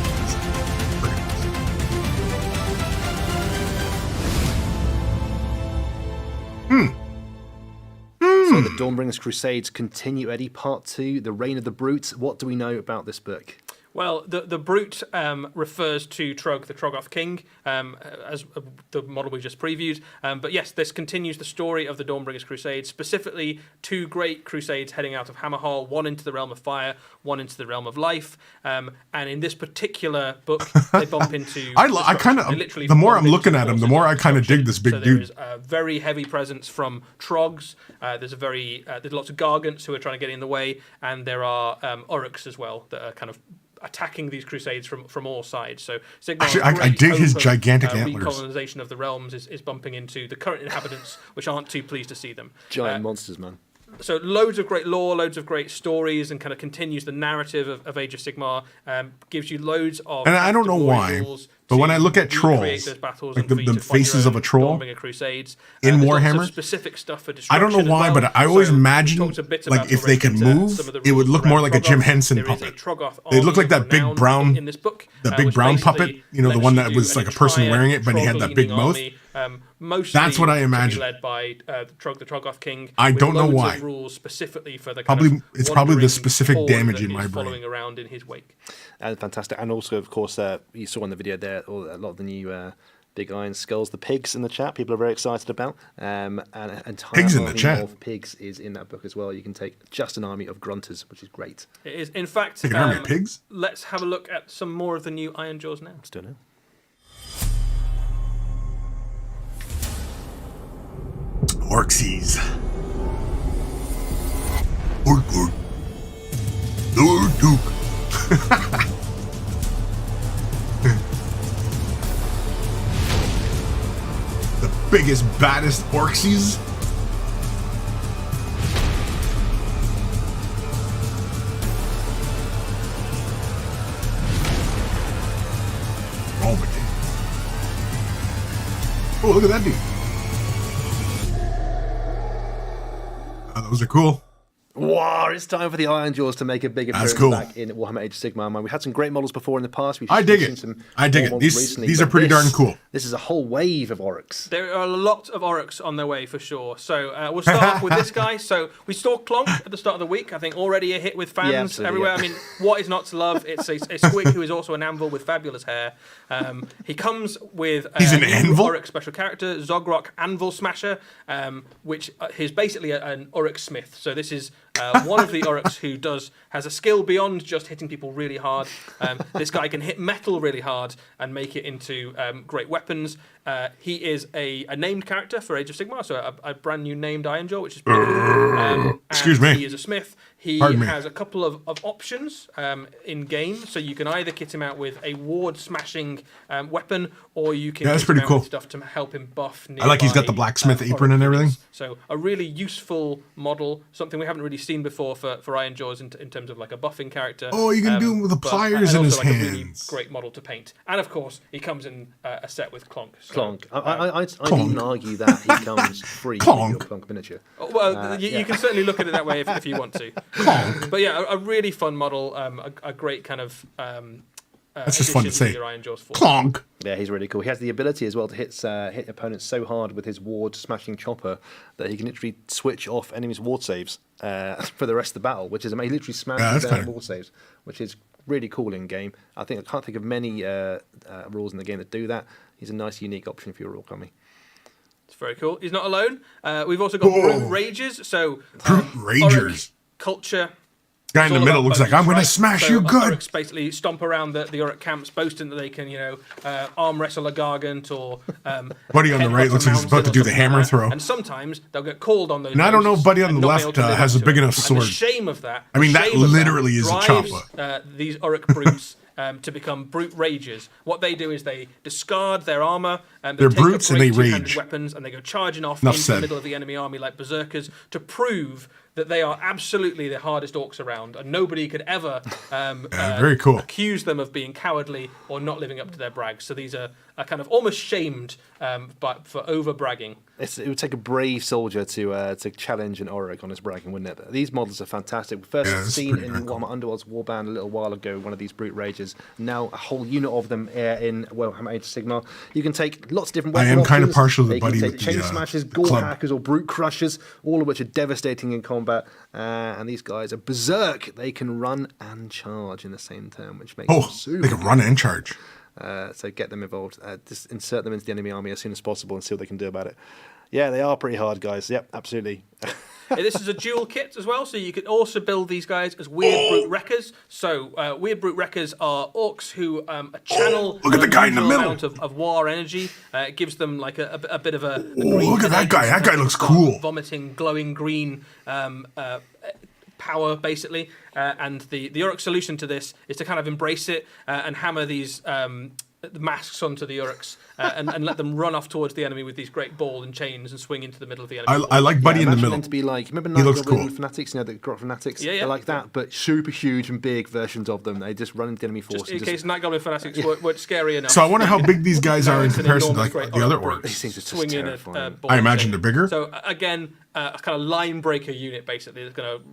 So the Dawnbringers Crusades continue, Eddie. Part 2, The Reign of the Brutes. What do we know about this book? Well, the brute refers to Trog, the Troggoth King, as the model we just previewed. But yes, this continues the story of the Dawnbringers Crusades, specifically 2 great crusades heading out of Hammerhall, one into the realm of fire, one into the realm of life. And in this particular book, they bump into. I kind of. The more I'm looking at him, the more I kind of dig this big dude. There's a very heavy presence from Trogs. There's lots of Gargants who are trying to get in the way, and there are Oryx as well that are kind of attacking these crusades from all sides. So Sigmar, actually, I dig his gigantic antlers. Recolonization of the realms is bumping into the current inhabitants, which aren't too pleased to see them. Giant monsters, man. So loads of great lore, loads of great stories, and kind of continues the narrative of Age of Sigmar. Gives you loads of. And I don't know why, but when I look at trolls, like the faces of a troll in Warhammer, specific stuff for I don't know why, but I always imagine like if they can move, it would look more like a Jim Henson puppet. They look like that big brown, the big brown puppet. You know, the one that was like a person wearing it, but he had that big mouth. That's what I imagine. Led by the Troggoth King. I don't know why. Rules specifically for the it's probably the specific damage in my brain. Following around in his wake. And fantastic, and also of course you saw in the video there a lot of the new big iron skulls, the pigs in the chat. People are very excited about. And an entire pigs in the chat. Of pigs is in that book as well. You can take just an army of grunters, which is great. It is, in fact. An army of pigs. Let's have a look at some more of the new Iron Jaws now. Let's do it now. Orxies. Orc. Lord Duke. The biggest, baddest Orxies. Oh, look at that dude. Those are cool. Wow, it's time for the Iron Jaws to make a big appearance back in Warhammer Age of Sigmar. Man, we had some great models before in the past. I dig it. I dig it. These are pretty darn cool. This is a whole wave of Oryx. There are a lot of Oryx on their way for sure. So we'll start off with this guy. So we saw Clonk at the start of the week. I think already a hit with fans everywhere. I mean, what is not to love? It's a Squig who is also an anvil with fabulous hair. He comes with an anvil? Oryx special character, Zogrok Anvil Smasher, which is basically an Oryx Smith. So this is one of the Oryx who has a skill beyond just hitting people really hard. This guy can hit metal really hard and make it into great weapons. He is a named character for Age of Sigmar, so a brand new named Iron Jaw, which is pretty cool. Excuse me. He is a smith. He has a couple of options in game, so you can either kit him out with a ward smashing weapon, or you can that's kit pretty him out cool. with stuff to help him buff. I like he's got the blacksmith apron and everything. So a really useful model, something we haven't really seen before for Iron Jaws in terms of like a buffing character. Oh, you can do him with the pliers in his like hands. A really great model to paint, and of course he comes in a set with Clonk. So, Clonk. I'd even argue that he comes free with your Clonk miniature. Well, you can certainly look at it that way if you want to. Clonk. But yeah, a really fun model, a great kind of. That's just fun to say. Iron Jaws for. Clonk. Yeah, he's really cool. He has the ability as well to hit opponents so hard with his ward smashing chopper that he can literally switch off enemies' ward saves for the rest of the battle, which is amazing. He literally smashes down ward saves, which is really cool in game. I can't think of many rules in the game that do that. He's a nice, unique option for your rule army. It's very cool. He's not alone. We've also got Brute Rages. So Brute Ragers. Culture. Guy in the middle looks like, I'm going to smash you good. Oryx basically stomp around the Oryx camps, boasting that they can, arm wrestle a Gargant or. Buddy on the right looks like he's about to do the hammer throw. And sometimes they'll get called on those. And I don't know if Buddy on the left has a big enough sword. And the shame of that. I mean, that literally is a chopper. These Oryx brutes. To become brute rages. What they do is they discard their armor and they're brutes and they rage. Weapons and they go charging off into the middle of the enemy army like berserkers to prove that they are absolutely the hardest orcs around and nobody could ever very cool. accuse them of being cowardly or not living up to their brags. So these are kind of almost shamed for over bragging. It would take a brave soldier to challenge an Oryx on his bragging, wouldn't it? But these models are fantastic. First seen in Warhammer Underworlds Warband a little while ago, one of these Brute Rages. Now a whole unit of them in Warhammer Age of Sigmar. You can take lots of different weapon I am kind of options. partial to the You can buddy take with chain the smashers, gore club. hackers, or brute crushers, all of which are devastating in combat. And these guys are berserk. They can run and charge in the same turn, which makes them super they can run and charge. so get them involved. Just insert them into the enemy army as soon as possible and see what they can do about it. Yeah, they are pretty hard, guys. Yep, absolutely. This is a dual kit as well, so you can also build these guys as weird brute wreckers. So weird brute wreckers are orcs who channel look at the guy in the middle. amount of war energy. It gives them like a bit of a Oh, green look at that guy. That guy looks got cool. Vomiting, glowing green power, basically. And the Oryx solution to this is to kind of embrace it and hammer these masks onto the Oryx and let them run off towards the enemy with these great ball and chains and swing into the middle of the enemy. I like Buddy in the imagine middle. them to be like, remember He Night looks Goblin cool. Fanatics? You know, the Grot Fanatics? Yeah, yeah. They're like that, but super huge and big versions of them. They just run into the enemy force. Just in and case Night Goblin Fanatics weren't scary enough. So I wonder how big these guys are in It's an comparison to enormous like great the other Oryx brute These things are just swinging terrifying. ball I and imagine chain. they're bigger. So again, a kind of line breaker unit basically that's going to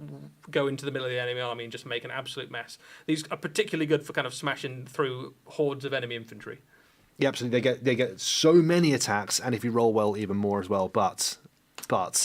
go into the middle of the enemy army and just make an absolute mess. These are particularly good for kind of smashing through hordes of enemy infantry. Yeah, absolutely. They get so many attacks, and if you roll well, even more as well. But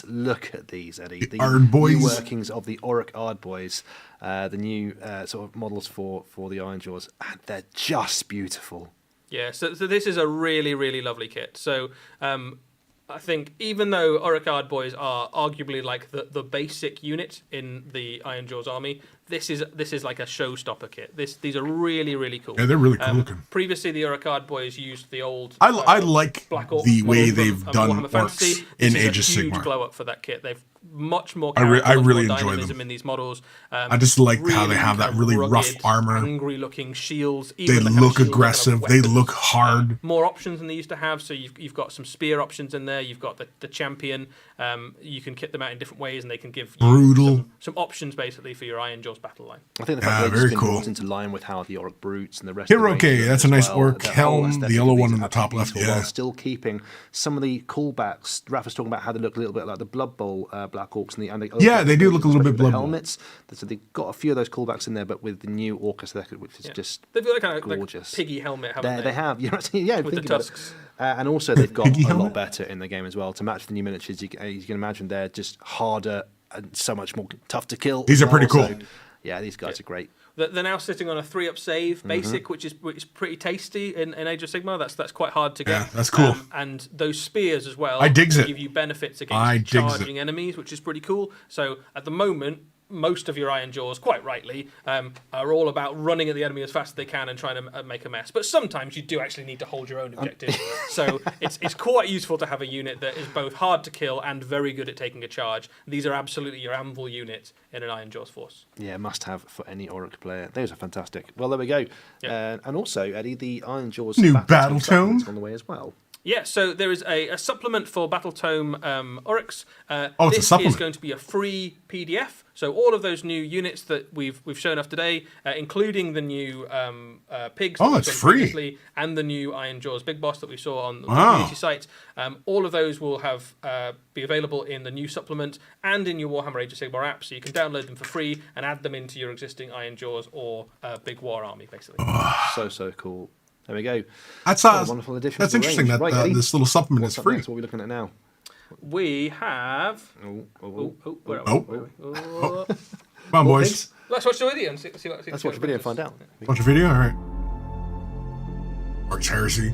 look at these, Eddie. The Ard boys. new workings of the Oryx Ard boys, the new sort of models for the Iron Jaws, and they're just beautiful. Yeah, so this is a really, really lovely kit. So I think even though Oryx Ard boys are arguably like the basic unit in the Iron Jaws army, this is like a showstopper kit. These are really, really cool. Yeah, they're really cool looking. Previously, the Oryx Ard boys used the old. I like Black Orc the way model they've from done Warhammer Fantasy. orcs in This is Age of a huge Sigmar. glow up for that kit. They've much more. I really more enjoy dynamism them. in these models. I just like how they have that kind of really rugged, rough armor. angry-looking shields. They even the kind of look shields are kind of aggressive. They weapons. look hard. More options than they used to have. So you've got some spear options in there. You've got the champion. You can kit them out in different ways, and they can give you Brutal. some options basically for your Iron Jaws battle line. I think the Yeah, fact that very they've just been cool. brought into line with how the Oryx Brutes and the rest Hero of the K, range that's a as nice well, orc the whole helm, aesthetic the yellow of one these on the are top left, beautiful, yeah. while still keeping some of the callbacks. Raph was talking about how they look a little bit like the Blood Bowl Black Orcs and the Yeah, they do look a little bit especially with the Blood Bowl. helmets. So they've got a few of those callbacks in there, but with the new Orc aesthetic, which is just They've got a kind of gorgeous. like piggy helmet, haven't they? They have, yeah, yeah, With the think about it. tusks. And also they've got Piggy a lot helmet? better in the game as well to match the new miniatures. You can imagine they're just harder and so much more tough to kill. These as are pretty well. cool. So, yeah, these guys are great. They're now sitting on a 3-up save basic, which is pretty tasty in Age of Sigmar. That's quite hard to get. Yeah, that's cool. And those spears as well. I digs it. Give you benefits I against digs charging enemies, which is pretty cool. So at the moment, most of your Iron Jaws, quite rightly, are all about running at the enemy as fast as they can and trying to make a mess. But sometimes you do actually need to hold your own objective. So it's quite useful to have a unit that is both hard to kill and very good at taking a charge. These are absolutely your anvil unit in an Iron Jaws force. Yeah, must have for any Oryx player. Those are fantastic. Well, there we go. Yeah. And also, Eddie, the Iron Jaws New Battle Battle supplement's Tome. on the way as well. Yeah, so there is a supplement for Battletome Oryx. It's a This supplement. is going to be a free PDF. So all of those new units that we've shown off today, including the new pigs that Oh, we've it's done free. previously, and the new Iron Jaws Big Boss that we saw on the Wow. community site, all of those will have be available in the new supplement and in your Warhammer Age of Sigmar app. So you can download them for free and add them into your existing Iron Jaws or Big War Army, basically. So cool. There we go. That's What a wonderful addition That's to the interesting range. that Right, Eddie, this little supplement what's is up free. next? What are we looking at now? We have... where are we? Oh. Come on, boys. Pigs? Let's watch the video and see what. Let's watch the video and find out. Watch a video? All right. Horus Heresy.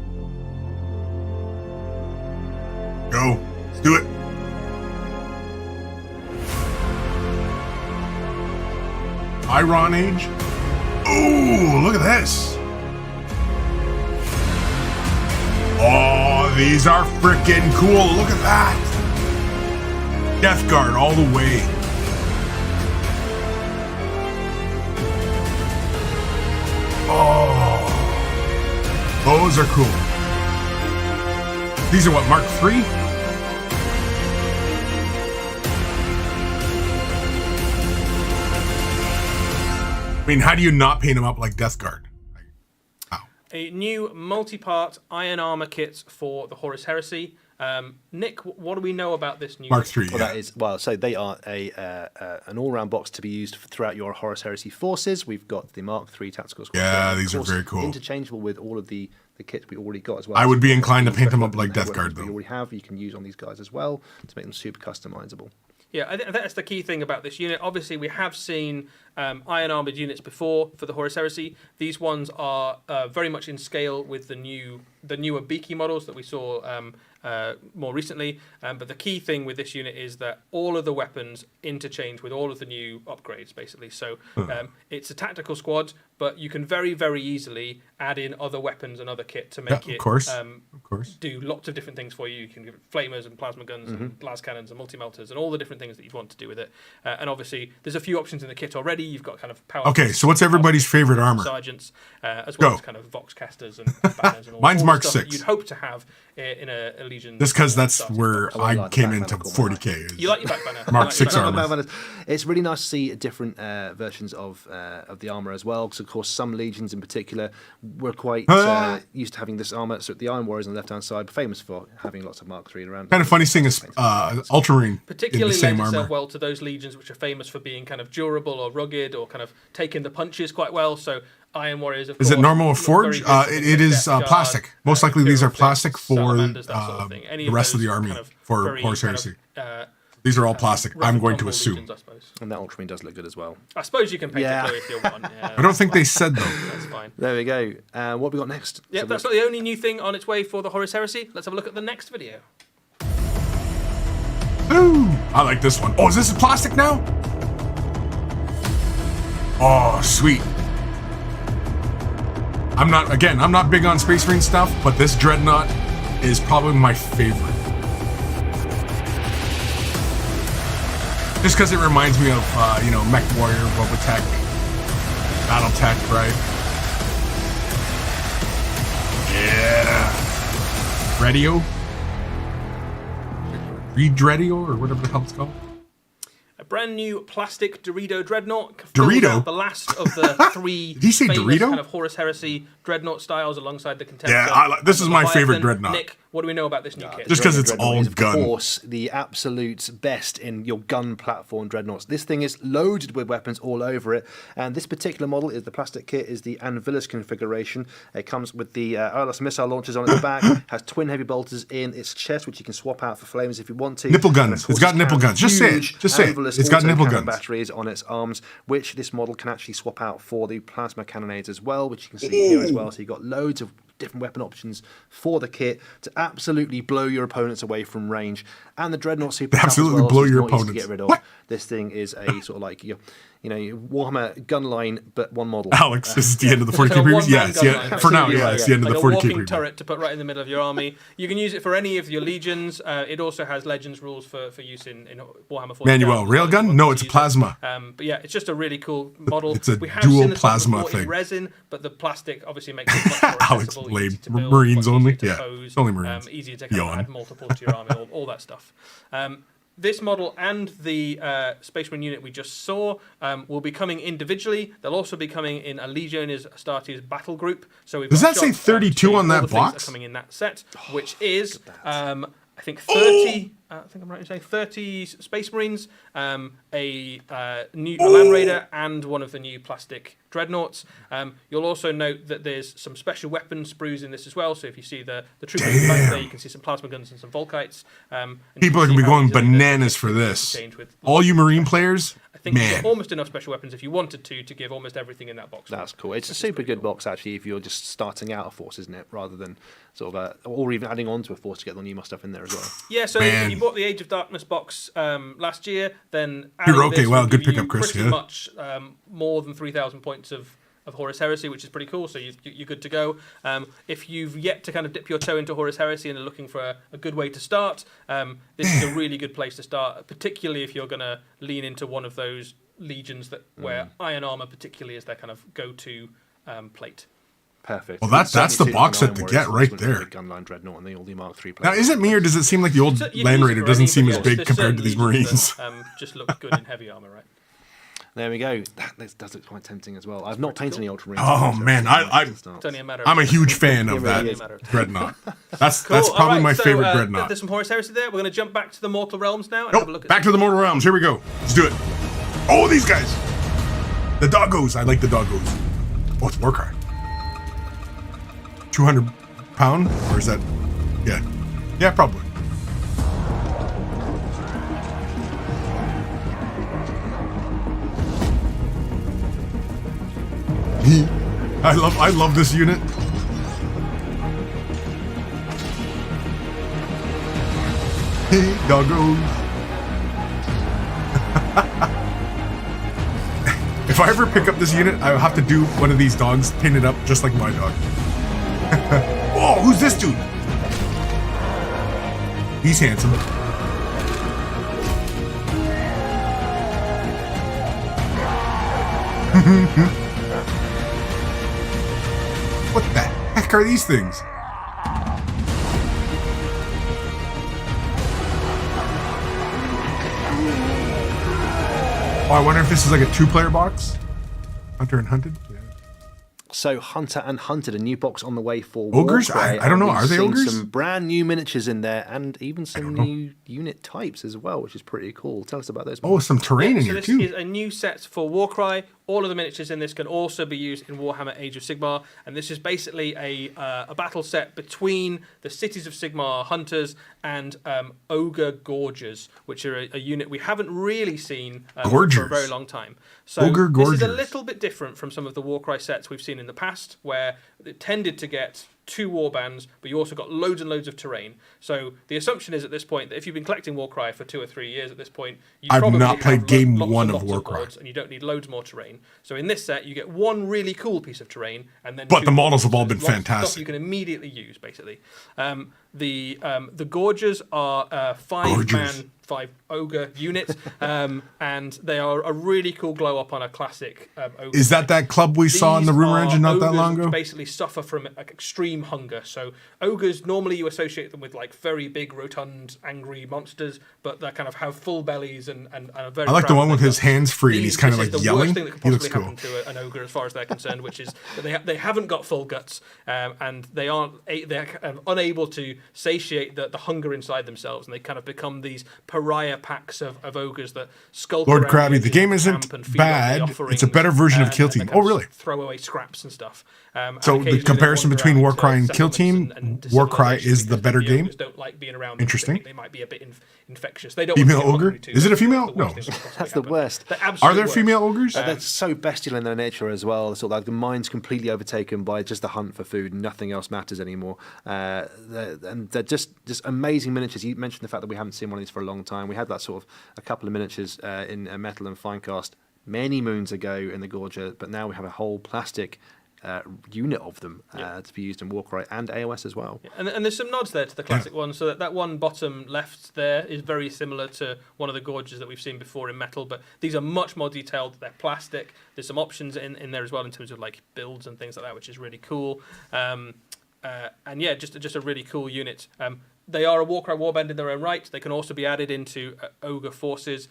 Go. Let's do it. Tyron Age. Ooh, look at this. Oh, these are freaking cool. Look at that. Death Guard all the way. Oh, those are cool. These are what, Mark III? I mean, how do you not paint them up like Death Guard? a new multi-part iron armor kit for the Horus Heresy. Nick, what do we know about this new Mark III. Well, that is so they are an all-round box to be used throughout your Horus Heresy forces. We've got the Mark III tactical squad. Yeah, these are very cool. Interchangeable with all of the kits we already got as well. I would be inclined to So paint them up like Death Guard, we though. already have. You can use on these guys as well to make them super customizable. Yeah, I think that's the key thing about this unit. Obviously, we have seen iron armored units before for the Horus Heresy. These ones are very much in scale with the newer Beaky models that we saw more recently. But the key thing with this unit is that all of the weapons interchange with all of the new upgrades, basically. So it's a tactical squad, but you can very, very easily add in other weapons and other kit to make of course. do lots of different things for you. You can give it flamers and plasma guns and las cannons and multi-melters and all the different things that you'd want to do with it. And obviously, there's a few options in the kit already. You've got kind of power. Okay, so what's everybody's favorite armor? Sergeants, as well as kind of Vox casters and banners and all. Mine's all Mark the stuff that VI. You'd hope to have in a Legion. Just because that's where I I like came Back into Banner 40k. Is You like your back banner. Mark You like your VI back armor. It's really nice to see different versions of the armor as well. Because of course, some legions in particular were quite used to having this armor. So the Iron Warriors on the left-hand side, famous for having lots of Mark III around. Kind of funny seeing a Ultramarine in the particularly same lends itself armor. well to those legions which are famous for being kind of durable or rugged or kind of taking the punches quite well. So Iron Warriors, of Is course, it normal or look forge? very good. It is Death Guard, plastic. Most likely these are Imperial plastic Fleets, for Salamanders, that sort of thing. Any the rest of the those army kind of for very Horus kind of, Heresy. These are all plastic. rough I'm and going to tumble assume. legions, I suppose. And that Ultramarine does look good as well. I suppose you can paint Yeah. it blue if you want. Yeah, I don't think they said though. that's fine. There we go. What have we got next? Yeah, that's not the only new thing on its way for the Horus Heresy. Let's have a look at the next video. Ooh, I like this one. Oh, is this plastic now? Oh, sweet. I'm not big on Space Marine stuff, but this Dreadnought is probably my favorite. Just because it reminds me of, Mech Warrior, Robotech, Battletech, right? Yeah. Radio? Dreadio, or whatever the hell it's called. A brand new plastic Dorito Dreadnought. Dorito? fills out the last of the three Did he say famous Dorito? kind of Horus Heresy Dreadnought styles alongside the Contemptor. Yeah, this is my favorite Leviathan. Dreadnought. Nick, what do we know about this new kit? Just 'cause it's Dreadnought all is, of gun. course, the absolute best in your gun platform Dreadnoughts. This thing is loaded with weapons all over it, and this particular model is the plastic kit is the Anvilus configuration. It comes with the ILS missile launchers on its back, has twin heavy bolters in its chest, which you can swap out for flames if you want to. Nipple guns. And of course, It's got nipple guns. Just say it. huge Just say it. Anvilus It's got nipple autocannon guns. batteries on its arms, which this model can actually swap out for the plasma cannonades as well, which you can see here as well. So you've got loads of different weapon options for the kit to absolutely blow your opponents away from range. And the Dreadnought super tough as Absolutely well, blow so it's your not easy to opponents. get rid of. What? This thing is a sort of like your Warhammer gun line, but one model. Alex, this is the end of the 40k Like a previews? one-man Yes, gun yeah. line. For now, Absolutely yeah, right, it's yeah. the end of Like the a 40k walking preview. turret to put right in the middle of your army. You can use it for any of your legions. It also has legends rules for use in Warhammer 40,000. Manuel, railgun? No, it's plasma. But yeah, it's just a really cool model. It's a we have dual seen this plasma before in thing. resin, but the plastic obviously makes it much more Alex, accessible, lame. easy to build, Marines much only? easier to Yeah, pose, it's only Marines. easier to kind of Yawn. add multiple to your army, all that stuff. This model and the Space Marine unit we just saw will be coming individually. They'll also be coming in a Legionnaires Astartes battle group. So we've Does got that say shots, 32 to on all that the things that box? are coming in that set, which is I think 30. I think I'm right in saying 30 Space Marines, a new Land Raider, and one of the new plastic Dreadnoughts. You'll also note that there's some special weapon sprues in this as well. So if you see the troopers back there, you can see some plasma guns and some Volkites. And People are you going to be can see how going easily the bananas kit for can this. change with- All you Marine players, I think you've man. got almost enough special weapons if you wanted to give almost everything in that box. That's cool. It's a super good box actually if you're just starting out a force, isn't it? Rather than sort of or even adding on to a force to get the new stuff in there as well. Yeah, so Man. if you bought the Age of Darkness box last year, then Hiroki, this well, will good give you pickup, Kris, pretty yeah. much more than 3,000 points of Horus Heresy, which is pretty cool. So you're good to go. If you've yet to kind of dip your toe into Horus Heresy and are looking for a good way to start, this is a really good place to start, particularly if you're going to lean into one of those legions where iron armor particularly is their kind of go-to plate. Perfect. Well, that's the Certainly box suited set for to Iron get Warriors right with there. the Gunline Dreadnought and the all the Mark III Now, is it me or does it seem like the old So you can Land use it Raider for doesn't any seem of as the big there's compared to certain these legions Marines? that, just look good in heavy armor, right? There we go. That does look quite tempting as well. I've not painted any Ultramarines. Oh man, It's only a matter of I'm a huge fan of really that is. Dreadnought. That's Cool. probably All right, my so, favorite Dreadnought. There's some Horus Heresy there. We're going to jump back to the Mortal Realms now and have a look Nope, at back to the Mortal Realms. Here we go. Let's do it. Oh, these guys. The doggos. I like the doggos. Oh, it's Warcry. 200 pound? Or is that? Yeah. Yeah, probably. I love this unit. Hey, doggos. If I ever pick up this unit, I'll have to do one of these dogs painted up just like my dog. Oh, who's this dude? He's handsome. What the heck are these things? Oh, I wonder if this is like a 2-player box? Hunter and Hunted? Yeah. So Hunter and Hunted, a new box on the way for Ogres? Warcry, I don't know. and Are we've they seen ogres? Some brand new miniatures in there, and even some new unit types as well, which is pretty cool. Tell us about those. Oh, some terrain in so here this too. is a new set for Warcry. All of the miniatures in this can also be used in Warhammer Age of Sigmar, and this is basically a battle set between the Cities of Sigmar Hunters and Ogre Gorges, which are a unit we haven't really seen for a very long time. So Ogre this is a Gorgers. little bit different from some of the Warcry sets we've seen in the past, where it tended to get 2 warbands, but you also got loads and loads of terrain. So the assumption is at this point that if you've been collecting Warcry for 2 or 3 years at this point, you I've probably not played have game lots 1 and of lots Warcry. boards, and you don't need loads more terrain. So in this set, you get one really cool piece of terrain, and then But 2 the models have all boards. been Lots of stuff fantastic. you can immediately use, basically. The Gorges are 5-man. Gorges. 5 ogre units, and they are a really cool glow up on a classic ogre. Is that club we saw in the These rumor are engine not that ogres long which ago? basically suffer from like, extreme hunger. So ogres, normally you associate them with like very big, rotund, angry monsters, but they kind of have full bellies and are very I like the proud one of with his themselves. hands free and he's kind of This like is the yelling. worst thing that could He looks possibly cool. happen to an ogre as far as they're concerned, which is that they haven't got full guts, and they're unable to satiate the hunger inside themselves, and they kind of become these pariah packs of ogres that skulk Lord around Krabby, the the edges game of the isn't camp and feed on the bad. offerings, It's a better version of Kill and they Team. kind Oh, of really? throw away scraps and stuff. And So the occasionally they comparison wander between around Warcry and Kill settlements Team, and Warcry is civilizations the because better the game? ogres don't like being around them. Interesting. They think they might be a bit infectious. They don't Female want to get ogre? hungry too. Is it a That's female? the worst No. thing that could possibly That's the happen. worst. The Are absolute there worst. female ogres? They're so bestial in their nature as well. Sort of like the mind's completely overtaken by just the hunt for food. Nothing else matters anymore. And they're just amazing miniatures. You mentioned the fact that we haven't seen one of these for a long time. We had that sort of a couple of miniatures in Metal and Finecast many moons ago in the Gorge, but now we have a whole plastic unit of them to be used in Warcry and AOS as well. And there's some nods there to the classic one. So that one bottom left there is very similar to one of the Gorges that we've seen before in Metal, but these are much more detailed. They're plastic. There's some options in there as well in terms of like builds and things like that, which is really cool. And yeah, just a really cool unit. They are a Warcry warband in their own right. They can also be added into ogre forces,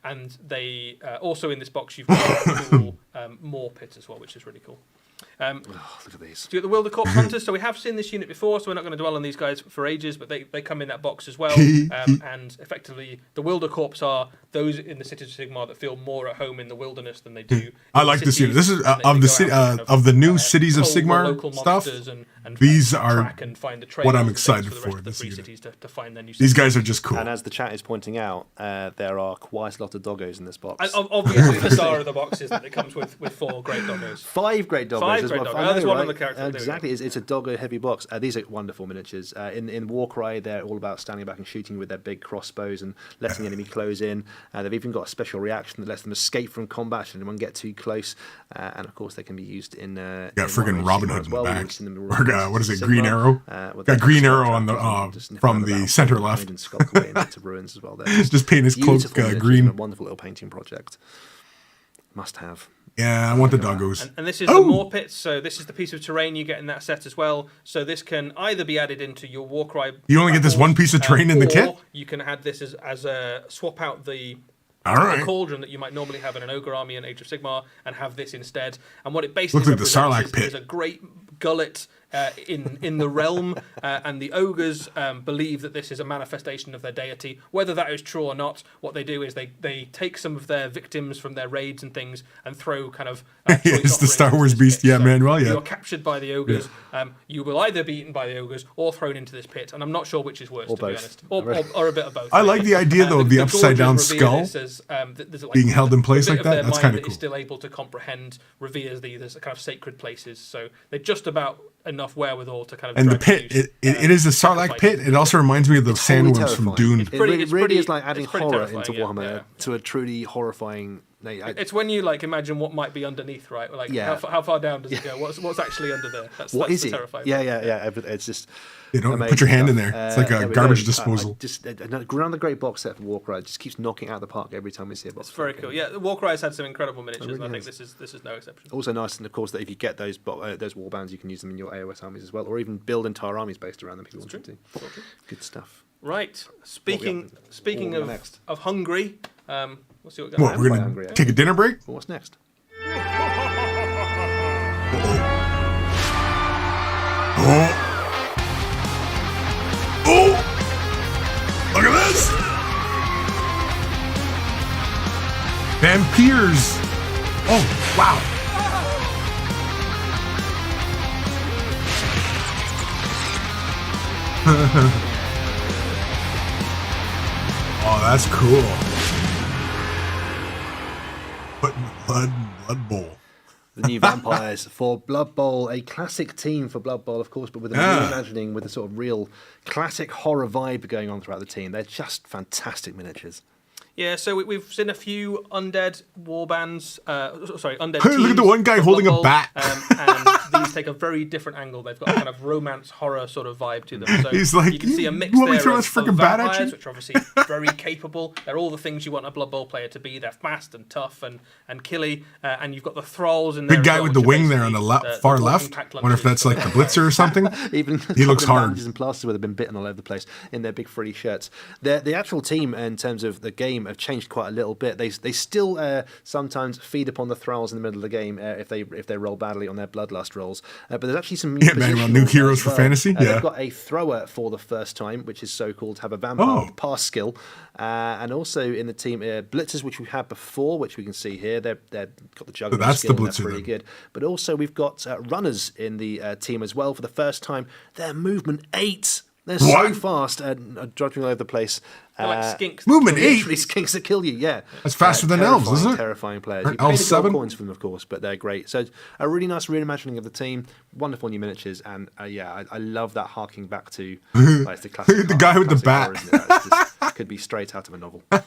and they also in this box you've got a cool Maw pit as well, which is really cool. Look at these. So you got the Wilder Corpse Hunters. So we have seen this unit before, so we're not going to dwell on these guys for ages, but they come in that box as well. And effectively, the Wilder Corpse are those in the Cities of Sigmar that feel more at home in the wilderness than they do. I in like this unit. cities, This is and of they the go city out and of the new Cities of cull the Sigmar local stuff. monsters and These track are and find the what trails I'm and excited things for, the rest of the this free unit. cities to find their new These cities. guys are just cool. And as the chat is pointing out, there are quite a lot of doggos in this box. And obviously, the star of the box is that it comes with 4 great doggos. 5 great doggos 5 as great well. doggos. I Oh, there's know, one on right? the character. There we go. Exactly, it's a doggo heavy box. These are wonderful miniatures. In Warcry, they're all about standing back and shooting with their big crossbows and letting the enemy close in. They've even got a special reaction that lets them escape from combat should anyone get too close. And of course, they can be used in. Got in friggin' Warhammer Robin Sigmar Hood as in the well. back. We've seen them Or, what is it, Sigmar, Green Arrow? with Got their Green skull Arrow on trappers and the just sniff from around the about center behind left. and skulk away into ruins as well. There. Just paint his cloak Beautiful miniatures green. and a wonderful little painting project. Must have. Yeah, I want the doggos. And this is the Maw pits, so this is the piece of terrain you get in that set as well. So this can either be added into your Warcry. You only get this one piece of terrain in the or kit? You can add this as a swap out the All right. The cauldron that you might normally have in an ogre army in Age of Sigmar, and have this instead. And what it basically Looks like the represents Sarlacc pit. is a great gullet in the realm, and the ogres believe that this is a manifestation of their deity. Whether that is true or not, what they do is they take some of their victims from their raids and things and throw kind of It's the Star Wars beast, yeah, Manuel, yeah. You're captured by the ogres. You will either be eaten by the ogres or thrown into this pit, and I'm not sure which is worse, to be honest, or a bit of both. I like the idea though of the upside down Gorges skull this as, there's, like, being held in place like bit of that. their That's mind kind of that cool. is still able to comprehend, reveres these as kind of sacred places. So they're just about enough wherewithal to kind of. And the drag pit, you, it is a Sarlacc pit. It also reminds me of the sandworms from Dune. It really, it's pretty- is like adding it's pretty horror terrifying, into yeah, Warhammer yeah. to a truly horrifying. It's when you like imagine what might be underneath, right? Like how far down does it go? What's actually under there? That's it? terrifying. Yeah. It's just. You don't amazing put your hand in stuff. there. It's like there a we garbage go. disposal. Around the great box set for Warcry, it just keeps knocking it out of the park every time we see a box. It's very cool. Yeah, Warcry has had some incredible miniatures, really and I think has. this is no exception. Also nice, and of course, that if you get those warbands, you can use them in your AOS armies as well, or even build entire armies based around them if you want to. Good stuff. Right. Speaking What we got next? of hungry, we'll see what goes What, on. we're quite going hungry, to actually. take a dinner break? Well, what's next? Oh! Look at this! Vampires! Oh, wow. Oh, that's cool. Blood Bowl. The new vampires for Blood Bowl, a classic team for Blood Bowl, of course, but with a reimagining, with a sort of real classic horror vibe going on throughout the team. They're just fantastic miniatures. Yeah, so we've seen a few undead warbands. Undead Hey, teams. look at the one guy for holding Blood a Bowl, bat. And these take a very different angle. They've got a kind of romance horror sort of vibe to them. So He's like, you can see a mix "You want me there to throw of, this frickin' of bat at vampires, you?" which are obviously very capable. They're all the things you want a Blood Bowl player to be. They're fast and tough and killy. And you've got the thralls in there. Big as guy well, with the which are wing there on the basically far walking left. pack Wonder if lunches that's for like the Blitzer or something. Even He looks hard. bandages and plasters where they've been bitten all over the place in their big frilly shirts. The actual team, in terms of the game, have changed quite a little bit. They still sometimes feed upon the thralls in the middle of the game if they roll badly on their bloodlust rolls. But there's actually some new Manuel, new positionals heroes as for well. fantasy? Yeah. They've got a thrower for the first time, which is so called, have a vampire pass skill, and also in the team blitzers, which we had before, which we can see here. They've got the juggling that's skill. the And blitzer they're pretty then. good. But also we've got runners in the team as well for the first time. They're movement 8. They're so What? fast drudging all over the place. They're like skinks. Movement 8? Literally skinks that kill you, yeah. That's faster than elves, isn't it? Terrifying players. Aren't You pay elves the gold 7? coins for them, of course, but they're great. So a really nice reimagining of the team, wonderful new miniatures, and I love that harking back to it's the classic. The guy with the classic bat. horror, isn't it? That's just, could be straight out of a novel. Yeah.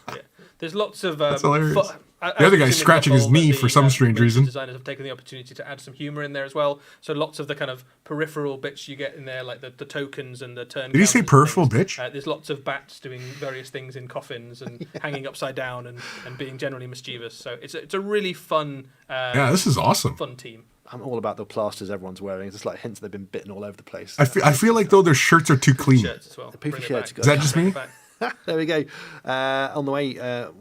There's lots of. hilarious. As The other we've guy's seen in scratching Blood his Bowl, knee the, for some strange miniature reason. Designers have taken the opportunity to add some humour in there as well. So lots of the kind of peripheral bits you get in there, like the tokens and the turn. Did he say counters and peripheral, things. bitch? There's lots of bats doing various things in coffins and hanging upside down and being generally mischievous. So it's a really fun. Yeah, this is awesome. Fun team. I'm all about the plasters everyone's wearing. It's just like hints they've been bitten all over the place. I feel like though their shirts are too clean. Shirts as well. poofy Bring it shirts, back. Is that just Bring me? it back. There we go. On the way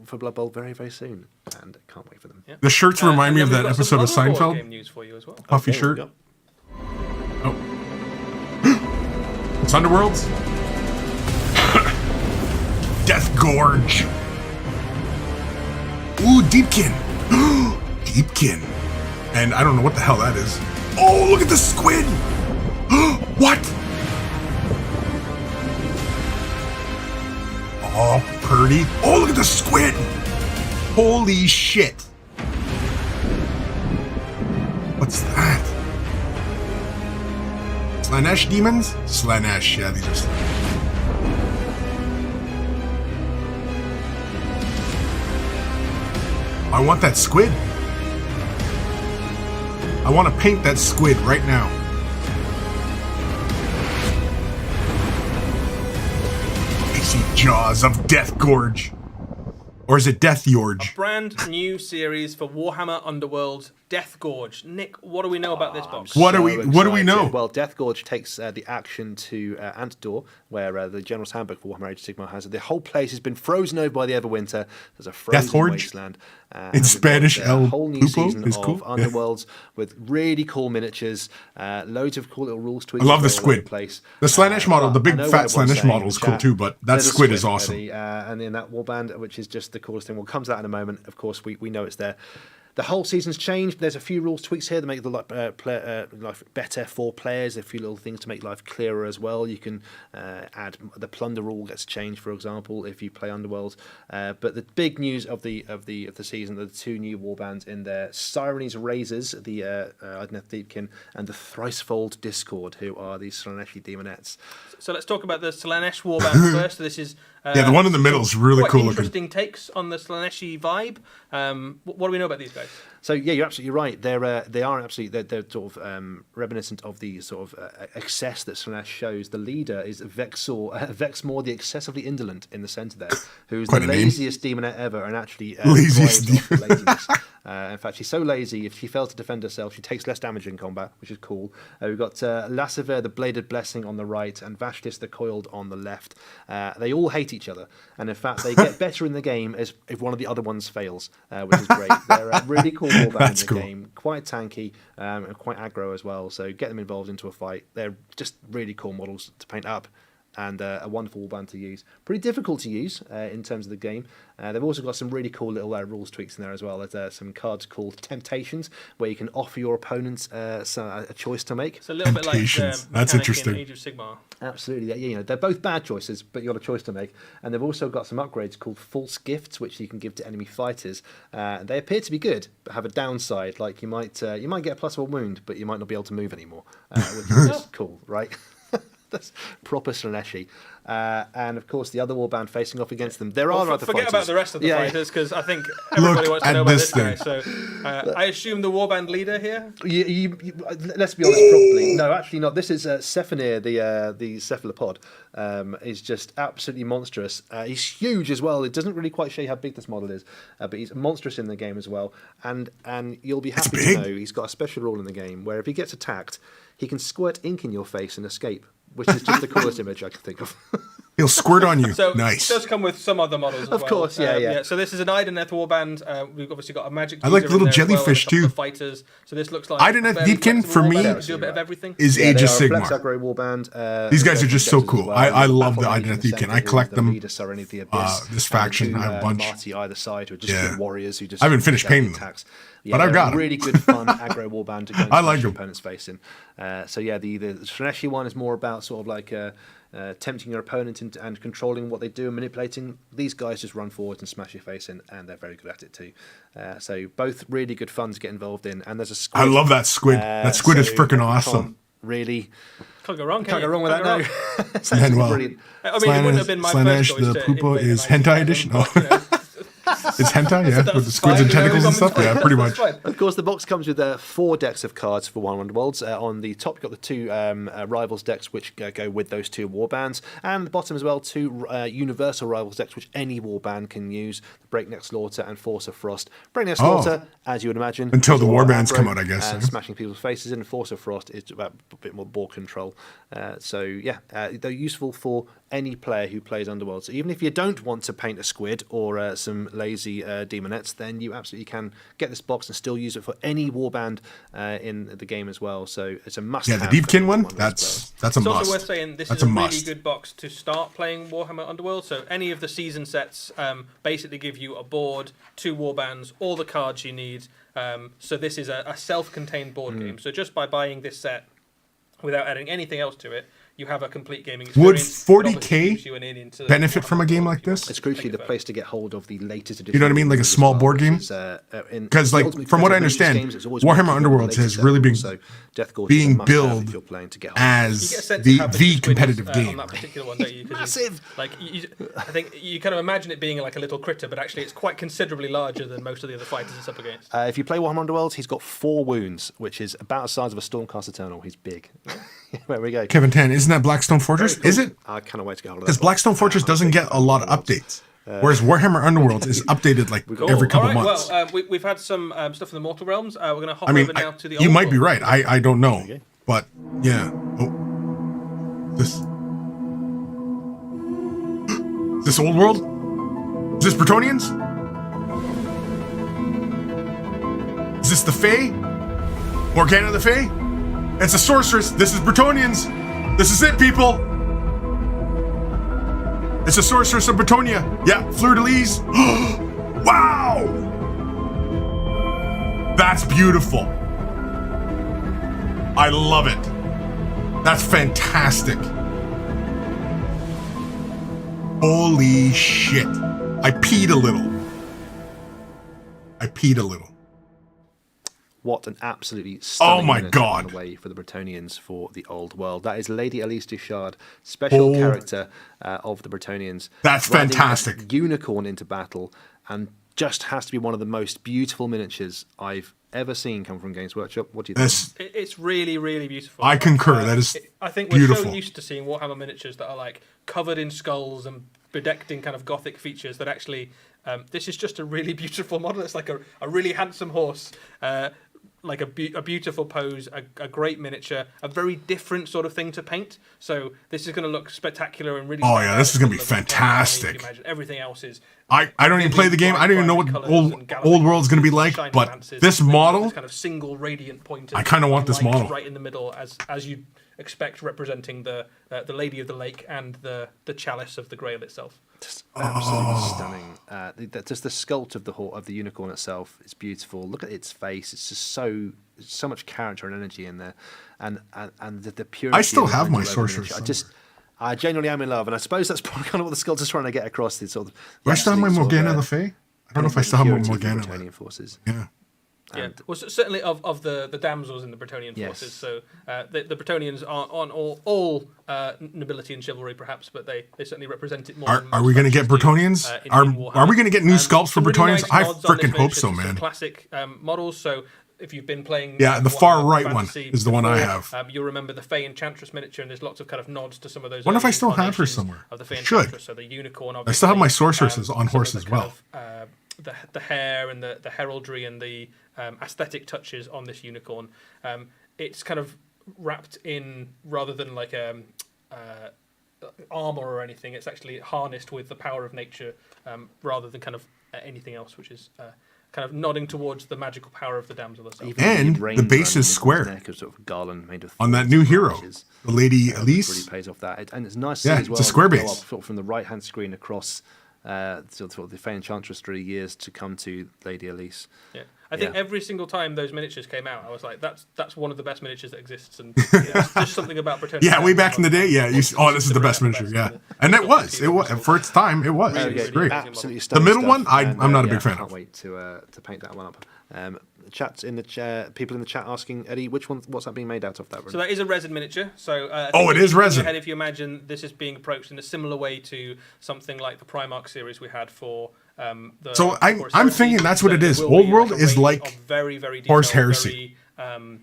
for Blood Bowl very, very soon. And can't wait for them. Yeah. The shirts remind me And of then that we've got episode of some other board Seinfeld. game news for you as well. Puffy Okay, here we shirt. go. Oh. It's Underworlds. Death Gorge. Ooh, Deepkin. Deepkin. And I don't know what the hell that is. Oh, look at the squid. What? Oh, Purdy. Oh, look at the squid. Holy shit. What's that? Slanesh demons? Slanesh, yeah, these are Slanesh. I want that squid. I want to paint that squid right now. I see Jaws of Death Gorge. Or is it Death A Gorge? brand new series for Warhammer Underworlds, Death Gorge. Nick, what do we know about this box? What do we know? Well, Death Gorge takes the action to Antdor, where the General's Handbook for Warhammer Age of Sigmar has it. The whole place has been frozen over by the Everwinter. There's a frozen Gorge? wasteland. In Spanish, a whole new Pupo season is of cool. Underworlds with really cool miniatures, loads of cool little rules tweaks. I love the all over squid. Place. The Slanesh model, the big I know fat what everyone's Slanesh saying model in is the cool chat. too, but that There's a squid is awesome. Eddie, and then that warband, which is just the coolest thing. We'll come to that in a moment. Of course, we know it's there. The whole season's changed. There's a few rules tweaks here that make the life better for players. A few little things to make life clearer as well. You can add the plunder rule gets changed, for example, if you play Underworld. But the big news of the season are the two new warbands in there: Sirenes Razors, the Idoneth Deepkin, and the Thricefold Discord, who are the Slaneshi Demonettes. So let's talk about the Slanesh warband first. So this is the one in the middle is really quite cool looking. interesting takes on the Slaneshi vibe. What do we know about these guys? So yeah, you're absolutely right. They're sort of reminiscent of the sort of excess that Slanesh shows. The leader is Vexmore, the excessively indolent in the centre there, who's Quite the a name. laziest demonette ever, and actually Laziest thrives off laziness. In fact, she's so lazy, if she fails to defend herself, she takes less damage in combat, which is cool. We've got Lassiver, the Bladed Blessing, on the right, and Vashtis, the Coiled, on the left. They all hate each other, and in fact, they get better in the game if one of the other ones fails, which is great. They're a really cool warband in the game, quite tanky and quite aggro as well, so get them involved into a fight. They're just really cool models to paint up. And a wonderful warband to use. Pretty difficult to use in terms of the game. They've also got some really cool little rules tweaks in there as well. There's some cards called Temptations, where you can offer your opponents a choice to make. It's a little bit like Temptations. the That's mechanic interesting. in Age of Sigmar. Absolutely, they're both bad choices, but you've got a choice to make. And they've also got some upgrades called False Gifts, which you can give to enemy fighters. They appear to be good, but have a downside. Like you might get a +1 wound, but you might not be able to move anymore, which is just cool, right? That's proper Slaneshi. And of course, the other warband facing off against them. There are other Forget fighters. about the rest of the fighters, because I think everybody wants to at know about this this guy. So I assume the warband leader here? Let's be honest, probably. No, actually not. This is Sephanir, the cephalopod. Is just absolutely monstrous. He's huge as well. It doesn't really quite show you how big this model is, but he's monstrous in the game as well. And you'll be happy to know he's got a special rule in the game where if he gets attacked, he can squirt ink in your face and escape, which is just the coolest image I can think of. He'll squirt on you. So Nice. it does come with some other models as well. Of course, yeah. So this is an Idoneth warband. We've obviously got a magic. I like user little in there as well, jellyfish and a couple of too. Fighters. So this looks like Idoneth a fairly Deepkin, flexible for me, warband that can do a bit of everything. Is Yeah, Age they of are a Sigmar. Flex aggro warband. These guys are just so decks as cool. well. I love the Platform Idoneth in the Deepkin. I centre collect with them. The leader, Serenity of the Abyss, This and faction, I have a bunch. Marty either side, who are just Yeah. good warriors who just. I haven't finished painting them, attacks. but I've got a 'em. really good fun aggro warband to go and I like smash your 'em. opponent's face in. So yeah, the Slaneshi one is more about sort of like tempting your opponent and controlling what they do and manipulating. These guys just run forward and smash your face in, and they're very good at it too. So both really good fun to get involved in. And there's a squid. I love that squid. That squid is freaking awesome. Really. Can't go wrong. Can't go wrong with that, Can't no. go wrong. It's And absolutely well, brilliant. I mean, it wouldn't have been my Slanesh, first choice the to Pupo invade is an hentai Idoneth edition. but, you know, It's hentai, yeah, that's with the squids fine, and you know, tentacles and stuff. that's Yeah, fine. pretty That's much. fine. Of course, the box comes with 4 decks of cards for Warhammer Underworlds. On the top, you've got the 2 Rivals decks, which go with those 2 warbands. And the bottom as well, 2 Universal Rivals decks, which any warband can use. Breakneck Slaughter and Force of Frost. Breakneck Slaughter, as you would imagine. Until is the all warbands aggro, come out, I guess, eh? Smashing people's faces in. Force of Frost is about a bit more board control. So, yeah, they're useful for any player who plays Underworld. So even if you don't want to paint a squid or some lazy demonettes, then you absolutely can get this box and still use it for any warband in the game as well. So it's a must-have. Yeah, the Deepkin for one, Warhammer that's a It's also must. worth saying this That's is a a really must. good box to start playing Warhammer Underworld. So any of the season sets basically give you a board, 2 warbands, all the cards you need. So this is a self-contained board game. So just by buying this set without adding anything else to it, you have a complete gaming Would experience. 40K It gives you an in into benefit from a game like Warhammer this? It's Think crucially the about. place to get hold of the latest edition. You know what I mean? Like a small board game? Because, like, from what I understand, Warhammer Underworlds has really been being billed as You get a sense of the how big squid competitive is, on game. that particular one, don't you? 'Cause Massive! Like, I think you kind of imagine it being like a little critter, but actually it's quite considerably larger than most of the other fighters it's up against. If you play Warhammer Underworlds, he's got 4 wounds, which is about the size of a Stormcast Eternal. He's big. There we go. Kevin Tan, isn't that Blackstone Fortress? Very cool. Is it? I cannot wait to get hold of that. Because box. Blackstone Fortress doesn't get a lot of updates. Whereas Warhammer Underworlds is updated like every couple All right, months. Well, we've had some stuff in the Mortal Realms. We're going to hop I mean, over now to the you Old might be World. right. I don't know. But yeah. Oh. Is this Old World? Is this Bretonians? Is this the Fae? Morgana the Fae? It's a sorceress. This is Bretonians. This is it, people. It's a sorceress of Bretonia. Yeah, fleur-de-lis. Wow! That's beautiful. I love it. That's fantastic. Holy shit. I peed a little. What an absolutely stunning Oh my minute God. on the way for the Bretonians for the Old World. That is Lady Elise Duchard, special character of the Bretonians. That's riding fantastic. a unicorn into battle, and just has to be one of the most beautiful miniatures I've ever seen come from Games Workshop. What do you think? It's really, really beautiful. I concur. That is I think we're beautiful. so used to seeing Warhammer miniatures that are like covered in skulls and bedecked in kind of gothic features that actually this is just a really beautiful model. It's like a really handsome horse. Like a beautiful pose, a great miniature, a very different sort of thing to paint. So this is going to look spectacular and really. Oh yeah, this is going to be fantastic. Imagine everything else is. I don't even play the game. I don't even know what Old World's going to be like. But this model, this kind of single radiant point. I kind of want this model right in the middle, as you expect, representing the Lady of the Lake and the chalice of the Grail itself. Just absolutely stunning. Just the sculpt of the unicorn itself is beautiful. Look at its face; it's just so much character and energy in there, and the purity. I still of the have my Red sorceress. miniature. I genuinely am in love, and I suppose that's probably kind of what the sculptor's trying to get across. The sort of. Do I still have my Morgana the Fae? I don't know if I still have my purity of the Morgana. Bretonian forces. Yeah. Yeah, well, certainly of the damsels in the Bretonian Yes. forces. So the Bretonians aren't all nobility and chivalry, perhaps, but they certainly represent it more. Are we going to get Bretonians? Are we going to get new sculpts for some really Bretonians? nice I mods on this freaking hope miniature, so, some man. Classic models. So if you've been playing, Yeah, the Warhammer far right one Fantasy is the one I before, have. you'll remember the Fey Enchantress miniature, and there's lots of kind of nods to some of those. Wonder if early I still have her incarnations somewhere. Of the Fey I should. Enchantress, so the unicorn. I still have my obviously, sorceresses on some of horse the as kind well. of, the hair and the heraldry and the aesthetic touches on this unicorn. It's kind of wrapped in, rather than like armor or anything, it's actually harnessed with the power of nature rather than kind of anything else, which is kind of nodding towards the magical power of the damsel herself. And the base is square. Sort of garland made of On that new hero, the Lady Elise. really pays off that, and it's nice to Yeah, see as well. it's a square go base. up sort of from the right-hand screen across sort of the Fey Enchantress through the years to come to Lady Elise. Yeah, I think Yeah. every single time those miniatures came out, I was like, "That's one of the best miniatures that exists." And it's just something about Britannia. Yeah, way back in the day. Yeah, this is the best miniature. Yeah, and it was for its time. It was. It was great. Absolutely The stunning middle stuff, one, I'm not a yeah, big fan can't of. wait to paint that one up. Chats in the chat, people in the chat asking Eddie, what's that being made out of? That So that is a resin miniature. So Oh, it is resin. If you imagine this is being approached in a similar way to something like the Primarch series we had for the. So Horus I'm Heresy. thinking that's what it there is. will Old be World a is range like of very, very Horus detailed, Heresy. very,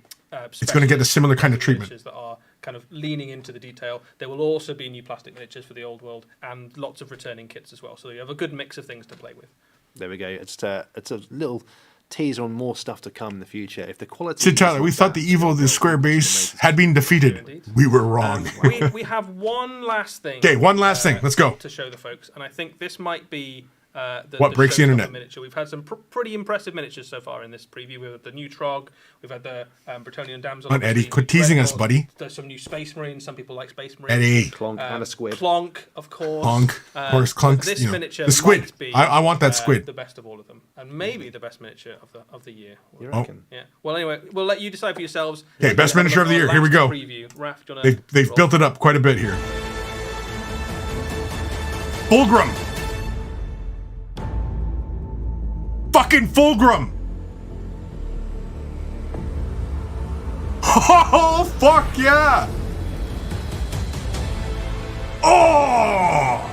It's gonna get a similar kind of specialist treatment. miniatures that are kind of leaning into the detail. There will also be new plastic miniatures for the Old World and lots of returning kits as well. So you have a good mix of things to play with. There we go. It's a little teaser on more stuff to come in the future. If the quality. See, Tyler, we thought the evil of the square base had been defeated. We were wrong. We have one last thing. Okay, one last thing. Let's go. To show the folks, and I think this might be What breaks the showstopper internet? Miniature. We've had some pretty impressive miniatures so far in this preview. We've had the new Trog, we've had the Bretonian Damsel. Come on, Eddie, obviously, quit teasing us, Dreadnought. buddy. There's some new Space Marines. Some people like Space Marines. Eddie, Clonk and a squid. Clonk, of course. Clonk, of course, Clonk's, This you know, miniature the squid. might be, I want that squid. The best of all of them, and maybe the best miniature of the year. You Oh. reckon? Yeah. Well, anyway, we'll let you decide for yourselves. Okay, best Have a miniature look of the at year. our Here we last go. Preview. Raph, do you wanna They've roll? built it up quite a bit here. Fulgrim. Fucking Fulgrim. Oh, fuck yeah. Oh.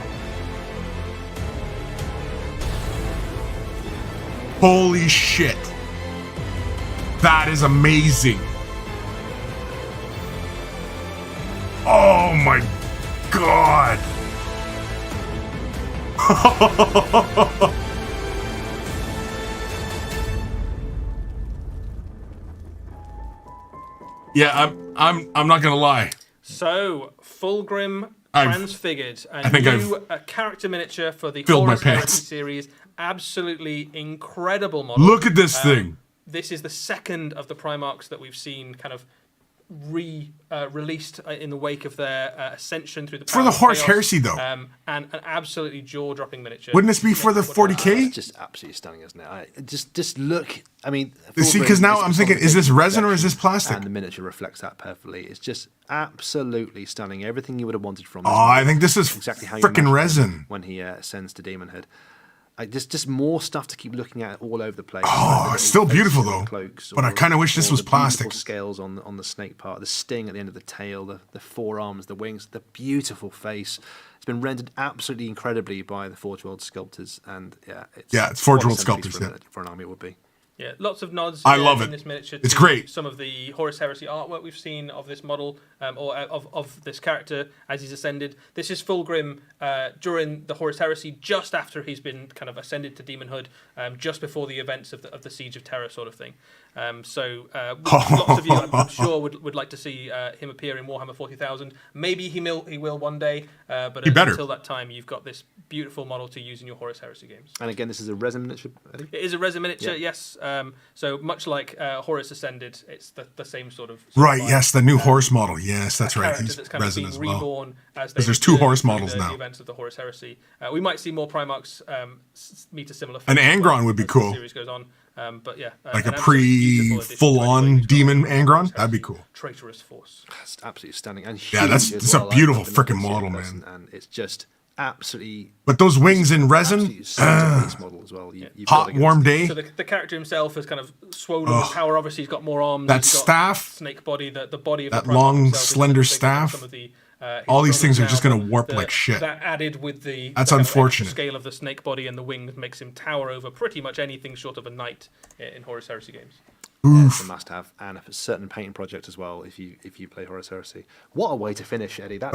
Holy shit. That is amazing. Oh my God. Yeah, I'm not gonna lie. So, Fulgrim I've- transfigured, I a think new character miniature for the filled my Horus Heresy pants. series. Absolutely incredible model. Look at this thing. This is the second of the Primarchs that we've seen kind of released in the wake of their ascension through the For power the of Horus chaos, Heresy, though. and an absolutely jaw-dropping miniature. Wouldn't this be for the 40K? It's just absolutely stunning, isn't it? Just look. I mean, See, because now I'm thinking, is this resin or is this plastic? And the miniature reflects that perfectly. It's just absolutely stunning. Everything you would have wanted from. This Oh, model. I think this is exactly how you freaking imagine him resin. when he ascends to demonhood. Just more stuff to keep looking at all over the place. Oh, The it's still little beautiful, faces on though. cloaks, But I kinda wish this or was the beautiful plastic. Scales on the snake part, the sting at the end of the tail, the forearms, the wings, the beautiful face. It's been rendered absolutely incredibly by the Forge World sculptors, and it's Forge what a World centerpiece sculptors, for an army it would be. Yeah, lots of nods. I love in it. this miniature. It's to great. Some of the Horus Heresy artwork we've seen of this model, or of this character as he's ascended. This is Fulgrim during the Horus Heresy, just after he's been kind of ascended to demonhood, just before the events of the Siege of Terror, sort of thing. Lots of you, I'm sure, would like to see him appear in Warhammer 40,000. Maybe he will one day, but until that time, you've got this beautiful model to use in your Horus Heresy games. And again, this is a resin miniature, Eddie? It is a resin miniature, Yeah. yes. So much like Horus Ascended, it's the same sort of Right, vibe. yes, the new horse model. Yes, that's right. Character He's that's kind of resin being as well. reborn as they 'Cause there's two return Horus through models the now. events of the Horus Heresy. We might see more Primarchs meet a similar An fate as Angron would be as the cool. series goes on. But yeah, Like an a absolutely beautiful addition to full-on anyone who's got demon a Horus Angron? That'd be Heresy cool. Traitorous force. It's absolutely stunning. And Yeah, that's- huge as it's a well. beautiful I've never frickin' seen it in model, person, man. And it's just absolutely. But those wings in absolutely resin, centerpiece model as well. You've got hot, to get warm this. day. So the character himself is kind of swollen with power. Obviously, he's got more arms. That he's got staff, snake body. The body of that the Primarch long, himself is slender bigger than staff. some of the, All these his things are brothers just now, gonna but warp like shit. That added with That's kind of unfortunate. extra scale of the snake body and the wings makes him tower over pretty much anything short of a knight in Horus Heresy games. Yeah, it's a must-have, and a certain painting project as well. If you play Horus Heresy, what a way to finish, Eddie. That's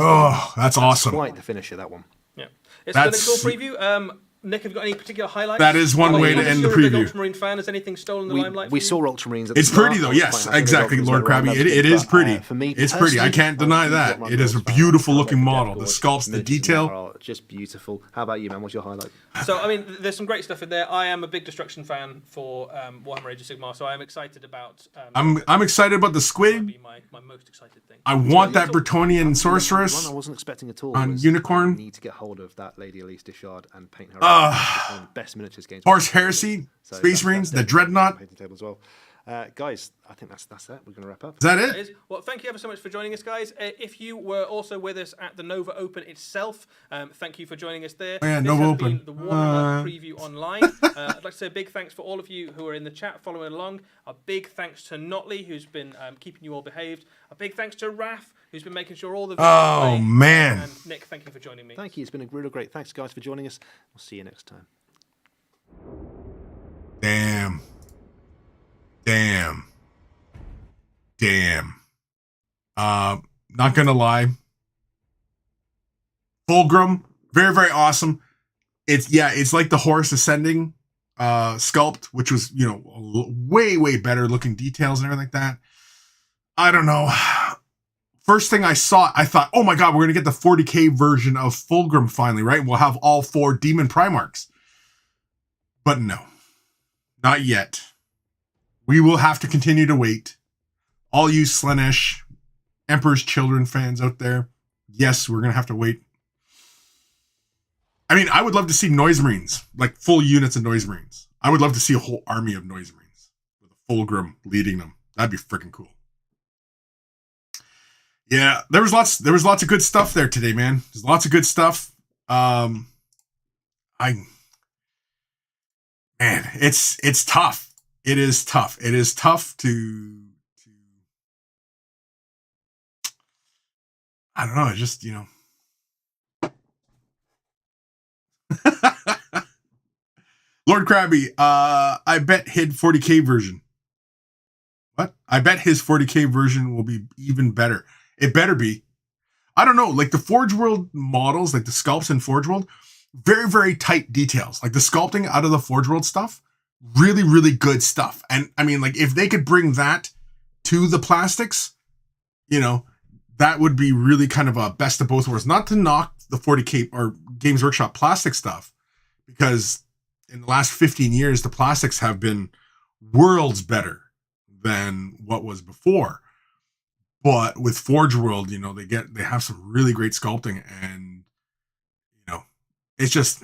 awesome. Quite the finisher, that one. Yeah, it's been a That's- cool preview. Nick, have you got any particular highlights? That is one way to Obviously, end the you're a big preview. Ultramarine fan. Has anything stolen the limelight? We for you? saw Ultramarines. At It's the start. pretty though, I was yes, quite happy with exactly, Ultramarines Lord that were around Krabby. those It days, is but, pretty. for me, It's pretty. I personally, can't deny I'm a that. huge It Warhammer is a fan. beautiful I looking love model. The Gorge, sculpts, the miniatures in detail. there are just beautiful. How about you, man? What's your highlight? So, I mean, there's some great stuff in there. I am a big Destruction fan for Warhammer Age of Sigmar, so I am excited about. I'm excited about the That'd squid. be my most excited thing. I want that The Bretonian one sorceress. I wasn't expecting at all. on was Unicorn. I need to get hold of that Lady Elise Dishard and paint her. One of the best miniatures games. Horus Heresy, Space Marines, the Dreadnought. Painting table as well. Guys, I think that's it. We're going to wrap up. Is that That it? is. Well, thank you ever so much for joining us, guys. If you were also with us at the Nova Open itself, thank you for joining us there. Oh, yeah, This Nova has Open. been the Warhammer preview online. I'd like to say a big thanks for all of you who are in the chat following along. A big thanks to Notley, who's been keeping you all behaved. A big thanks to Raf, who's been making sure all the videos Oh, play. man. And Nick, thank you for joining me. Thank you. It's been a real great. Thanks, guys, for joining us. We'll see you next time. Damn. Not gonna lie. Fulgrim, very, very awesome. It's like the Horus Ascending sculpt, which was, way, way better looking details and everything like that. I don't know. First thing I saw, I thought, oh my god, we're gonna get the 40K version of Fulgrim finally, right? We'll have all 4 demon Primarchs. But no, not yet. We will have to continue to wait. All you Slaanesh, Emperor's Children fans out there, yes, we're gonna have to wait. I mean, I would love to see Noise Marines, like full units of Noise Marines. I would love to see a whole army of Noise Marines with a Fulgrim leading them. That'd be freaking cool. Yeah, there was lots of good stuff there today, man. There's lots of good stuff. Man, it's tough. It is tough. It is tough to I don't know, just, Lord Krabby, I bet his 40K version. What? I bet his 40K version will be even better. It better be. I don't know, like the Forge World models, like the sculpts in Forge World, very, very tight details. Like the sculpting out of the Forge World stuff, really, really good stuff. And I mean, like if they could bring that to the plastics, you know, that would be really kind of a best of both worlds. Not to knock the 40K or Games Workshop plastic stuff, because in the last 15 years, the plastics have been worlds better than what was before. But with Forge World, you know, they have some really great sculpting, and you know, it's just,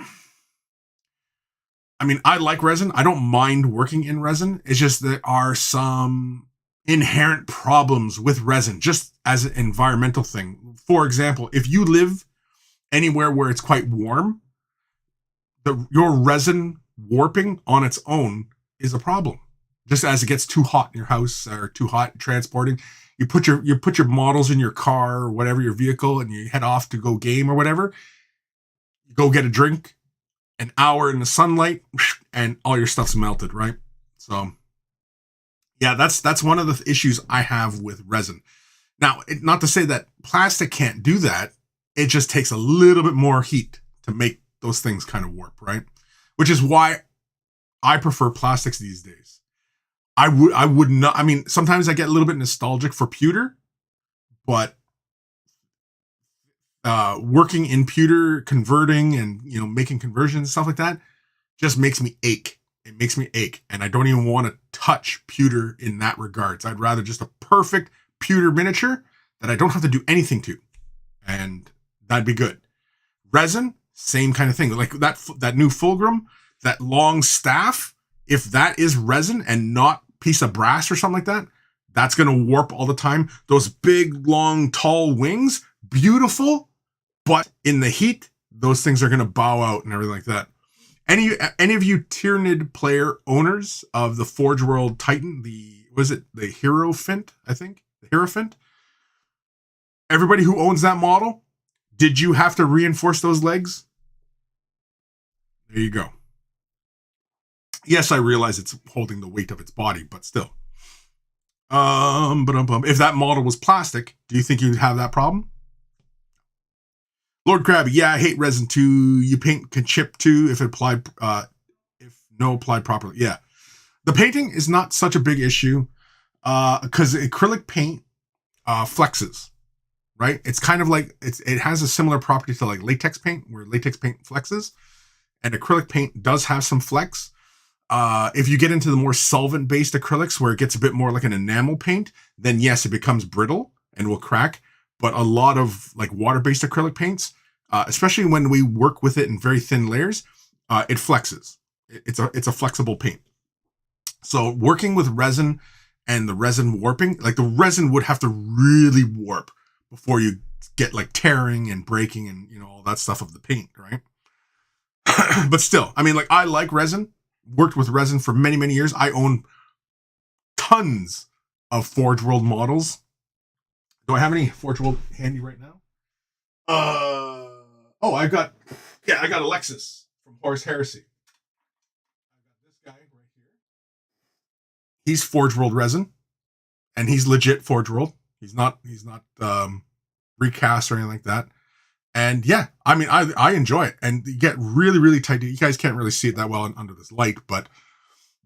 I mean, I like resin. I don't mind working in resin. It's just there are some inherent problems with resin, just as an environmental thing. For example, if you live anywhere where it's quite warm, your resin warping on its own is a problem. Just as it gets too hot in your house or too hot transporting, you put your models in your car or whatever, your vehicle, and you head off to go game or whatever. You go get a drink, an hour in the sunlight, and all your stuff's melted, right? So yeah, that's one of the issues I have with resin. Now, not to say that plastic can't do that. It just takes a little bit more heat to make those things kind of warp, right? Which is why I prefer plastics these days. I would not, I mean, sometimes I get a little bit nostalgic for pewter, but working in pewter, converting and, you know, making conversions and stuff like that just makes me ache. It makes me ache. And I don't even want to touch pewter in that regards. I'd rather just a perfect pewter miniature that I don't have to do anything to. And that'd be good. Resin, same kind of thing. Like that new fulcrum, that long staff, if that is resin and not piece of brass or something like that, that's going to warp all the time. Those big, long, tall wings, beautiful, but in the heat, those things are going to bow out and everything like that. Any of you Tyranid player owners of the Forge World Titan, the Hierophant, I think? The Hierophant? Everybody who owns that model, did you have to reinforce those legs? There you go. Yes, I realize it's holding the weight of its body, but still. If that model was plastic, do you think you'd have that problem? Lord Krabby, yeah, I hate resin too. You paint can chip too if applied properly. Yeah, the painting is not such a big issue because acrylic paint flexes, right? It's kind of like it has a similar property to like latex paint, where latex paint flexes, and acrylic paint does have some flex. If you get into the more solvent-based acrylics where it gets a bit more like an enamel paint, then yes, it becomes brittle and will crack. But a lot of like water-based acrylic paints, especially when we work with it in very thin layers, it flexes. It's a flexible paint. So working with resin and the resin warping, like the resin would have to really warp before you get like tearing and breaking and, you know, all that stuff of the paint, right? But still, I mean, like I like resin. Worked with resin for many, many years. I own tons of Forge World models. Do I have any Forge World handy right now? I got Alexis from Horus Heresy. I got this guy right here. He's Forge World resin, and he's legit Forge World. He's not recast or anything like that. And yeah, I mean, I enjoy it, and you get really, really tight. You guys can't really see it that well under this light, but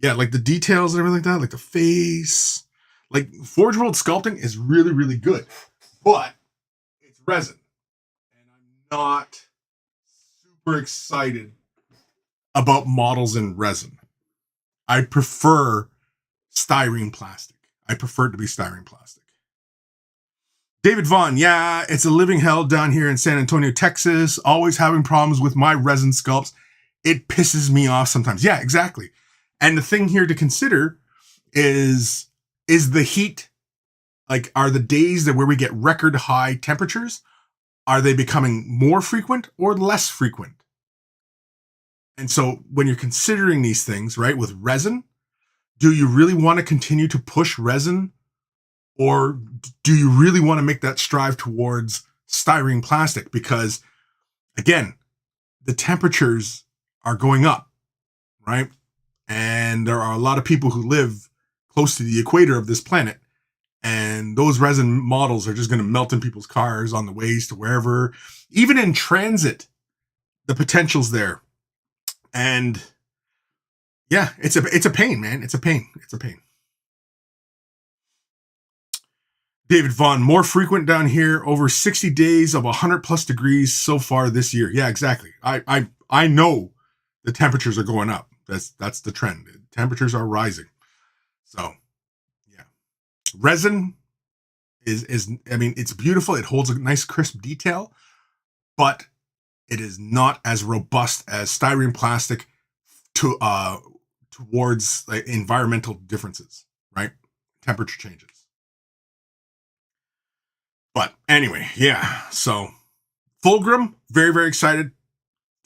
yeah, like the details and everything like that, like the face, like Forge World sculpting is really, really good, but it's resin, and I'm not super excited about models in resin. I prefer styrene plastic. I prefer it to be styrene plastic. David Vaughn, yeah, it's a living hell down here in San Antonio, Texas. Always having problems with my resin sculpts. It pisses me off sometimes. Yeah, exactly. And the thing here to consider is the heat, like, are the days that where we get record high temperatures, are they becoming more frequent or less frequent? And so when you're considering these things, right, with resin, do you really want to continue to push resin? Or do you really want to make that strive towards styrene plastic? Because, again, the temperatures are going up, right? And there are a lot of people who live close to the equator of this planet. And those resin models are just going to melt in people's cars on the ways to wherever. Even in transit, the potential's there. And yeah, it's a pain, man. It's a pain. David Vaughn, more frequent down here, over 60 days of 100 plus degrees so far this year. Yeah, exactly. I know the temperatures are going up. That's the trend. Temperatures are rising. So yeah. Resin is I mean, it's beautiful. It holds a nice crisp detail, but it is not as robust as styrene plastic towards like environmental differences, right? Temperature changes. But anyway, yeah. So Fulgrim, very, very excited.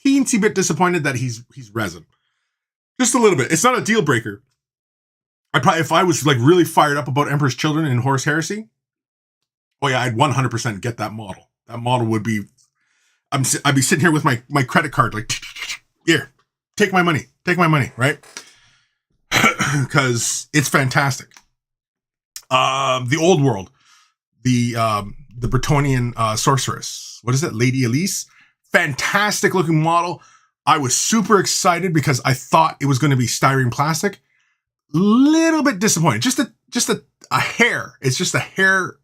Teensy bit disappointed that he's resin. Just a little bit. It's not a deal breaker. If I was like really fired up about Emperor's Children and Horus Heresy, oh yeah, I'd 100% get that model. That model would be, I'd be sitting here with my credit card, like, here, take my money, right? Because it's fantastic. The old world, the Bretonnian sorceress, what is it, Lady Elise? Fantastic looking model. I was super excited because I thought it was going to be styrene plastic. Little bit disappointed. Just a hair. It's just a hair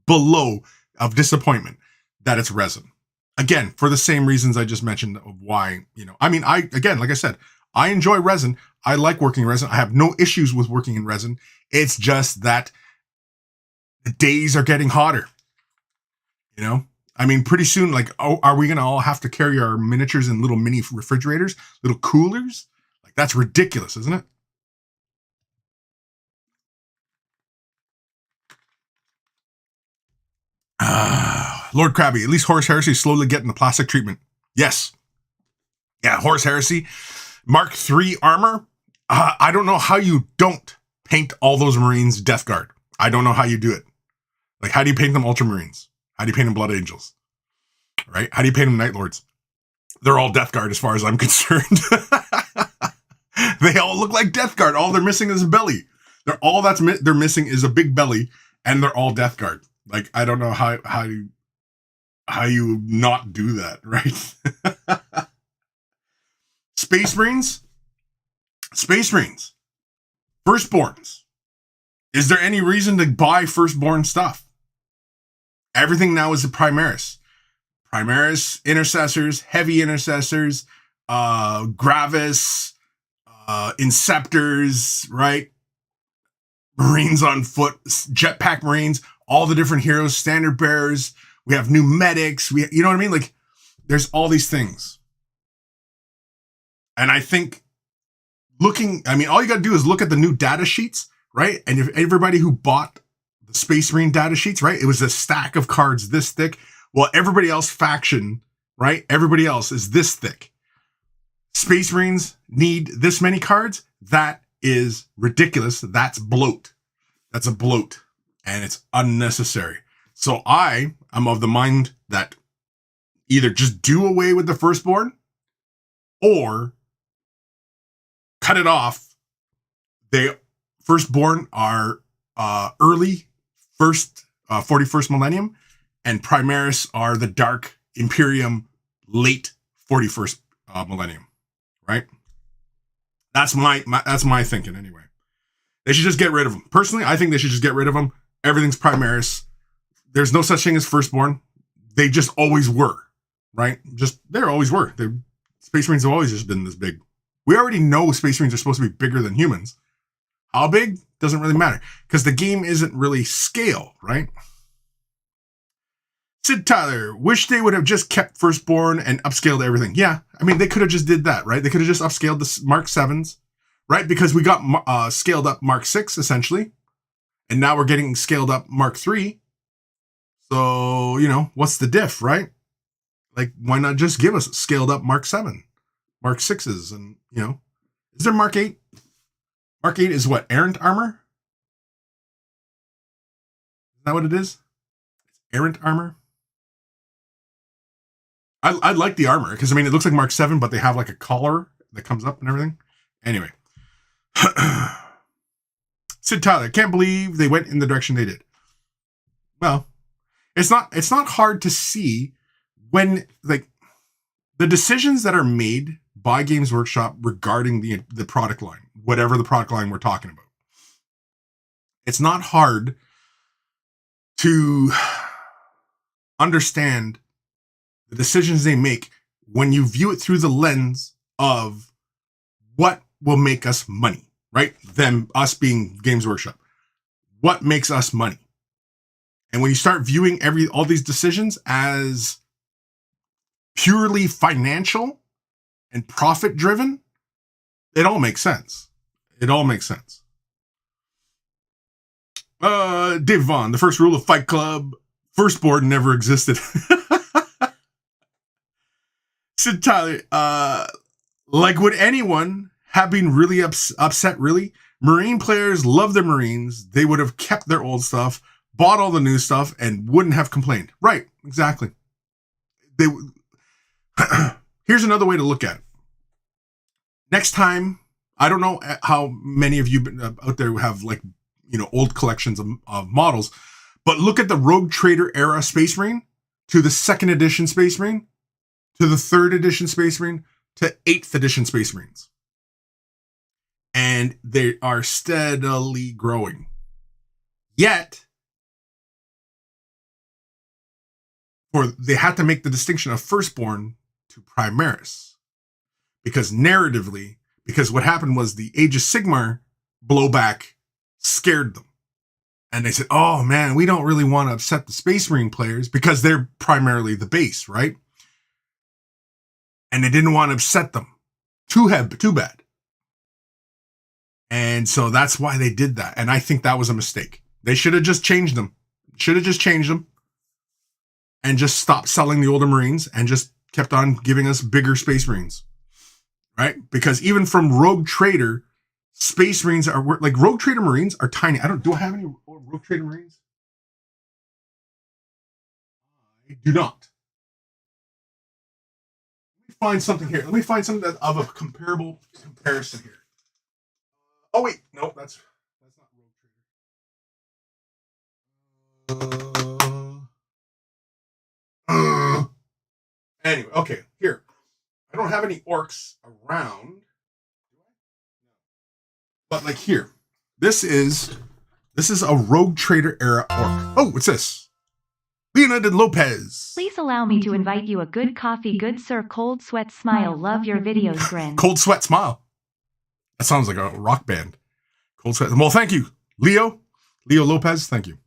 below of disappointment that it's resin. Again, for the same reasons I just mentioned of why, I mean, like I said, I enjoy resin. I like working resin. I have no issues with working in resin. It's just that the days are getting hotter. I mean, pretty soon, like, are we going to all have to carry our miniatures in little mini refrigerators, little coolers? Like, that's ridiculous, isn't it? Lord Krabby, at least Horus Heresy is slowly getting the plastic treatment. Yes. Yeah, Horus Heresy. Mark III armor. I don't know how you don't paint all those Marines Death Guard. I don't know how you do it. Like, how do you paint them Ultramarines? How do you paint them Blood Angels? Right? How do you paint them Night Lords? They're all Death Guard as far as I'm concerned. They all look like Death Guard. All they're missing is a belly. They're missing is a big belly, and they're all Death Guard. Like, I don't know how you not do that, right? Space Marines. Firstborns. Is there any reason to buy Firstborn stuff? Everything now is a Primaris. Primaris, Intercessors, Heavy Intercessors, Gravis, Inceptors, right? Marines on foot, Jetpack Marines, all the different heroes, Standard Bearers. We have new medics. You know what I mean? Like, there's all these things. And I think all you got to do is look at the new data sheets, right? And if everybody who bought the Space Marine data sheets, right? It was a stack of cards this thick. Well, everybody else faction, right? Everybody else is this thick. Space Marines need this many cards. That is ridiculous. That's bloat. That's a bloat. And it's unnecessary. So I am of the mind that either just do away with the Firstborn or cut it off. Firstborn are early 41st millennium, and Primaris are the Dark Imperium late 41st millennium, right? That's my thinking anyway. They should just get rid of them. Personally, I think they should just get rid of them. Everything's Primaris. There's no such thing as Firstborn. They just always were, right? They always were. Space Marines have always just been this big. We already know Space Marines are supposed to be bigger than humans. How big? Doesn't really matter. Because the game isn't really scale, right? Sid Tyler, wish they would have just kept Firstborn and upscaled everything. Yeah, I mean, they could have just did that, right? They could have just upscaled the Mark 7s, right? Because we got scaled up Mark 6, essentially. And now we're getting scaled up Mark 3. So, what's the diff, right? Like, why not just give us scaled up Mark 7, Mark 6s, and, is there Mark 8? Mark 8 is what? Errant armor? Is that what it is? Errant armor? I like the armor, because, it looks like Mark 7, but they have, like, a collar that comes up and everything. Anyway. Sid Tyler, can't believe they went in the direction they did. Well, it's not hard to see when, like, the decisions that are made by Games Workshop regarding the product line, whatever the product line we're talking about, it's not hard to understand the decisions they make when you view it through the lens of what will make us money, right? Them, us being Games Workshop. What makes us money? And when you start viewing all these decisions as purely financial and profit driven, it all makes sense. It all makes sense. Dave Vaughn, the first rule of Fight Club, firstborn never existed. Sid Tyler, like would anyone have been really upset, really? Marine players love their Marines. They would have kept their old stuff, bought all the new stuff, and wouldn't have complained. Right, exactly. Here's another way to look at it. Next time, I don't know how many of you out there have like, old collections of models, but look at the Rogue Trader era Space Marine to the 2nd edition Space Marine to the 3rd edition Space Marine to 8th edition Space Marines. And they are steadily growing. Yet, they had to make the distinction of firstborn to Primaris. Because narratively, what happened was the Age of Sigmar blowback scared them. And they said, oh man, we don't really want to upset the Space Marine players because they're primarily the base, right? And they didn't want to upset them. Too bad. And so that's why they did that. And I think that was a mistake. They should have just changed them. And just stopped selling the older Marines and just kept on giving us bigger Space Marines. Right? Because even from Rogue Trader, Space Marines are like Rogue Trader Marines are tiny. Do I have any Rogue Trader Marines? I do not. Let me find something here. Let me find something of a comparison here. Oh wait, no, that's not Rogue Trader. Anyway, okay, here. I don't have any orcs around. But like here, this is a Rogue Trader era orc. Oh, what's this? Leonid and Lopez. Please allow me to invite you a good coffee, good sir. Cold sweat smile. Love your videos, grin. Cold sweat smile. That sounds like a rock band. Cold sweat. Well, thank you, Leo Lopez. Thank you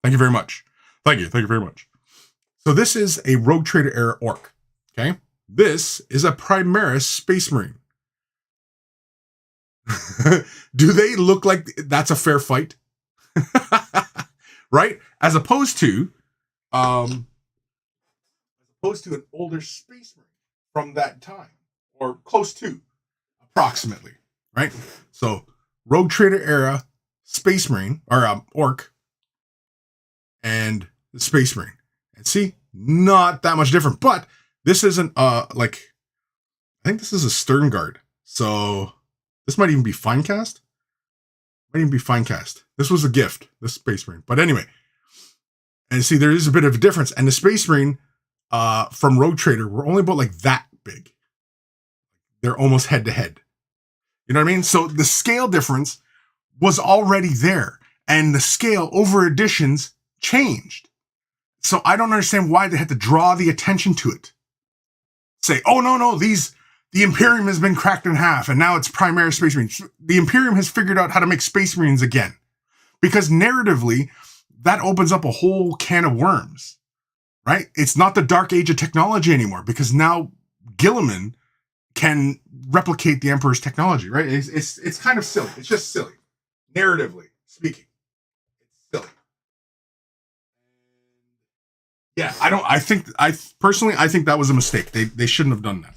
very much. Thank you very much. So this is a Rogue Trader era orc. Okay, this is a Primaris Space Marine. Do they look like that's a fair fight? Right? As opposed to an older Space Marine from that time, or close to, approximately, right? So Rogue Trader era Space Marine, or orc, and the Space Marine. And see, not that much different, but this isn't I think this is a Stern Guard. So this might even be Finecast. This was a gift, this Space Marine. But anyway, and see, there is a bit of a difference. And the Space Marine from Rogue Trader were only about like that big. They're almost head to head. You know what I mean? So the scale difference was already there. And the scale over editions changed. So I don't understand why they had to draw the attention to it. Say, oh, no, the Imperium has been cracked in half, and now it's Primaris Space Marines. The Imperium has figured out how to make Space Marines again. Because narratively, that opens up a whole can of worms, right? It's not the Dark Age of technology anymore, because now Gilliman can replicate the Emperor's technology, right? It's kind of silly. It's just silly. Narratively speaking. It's silly. Yeah, I think that was a mistake. They shouldn't have done that.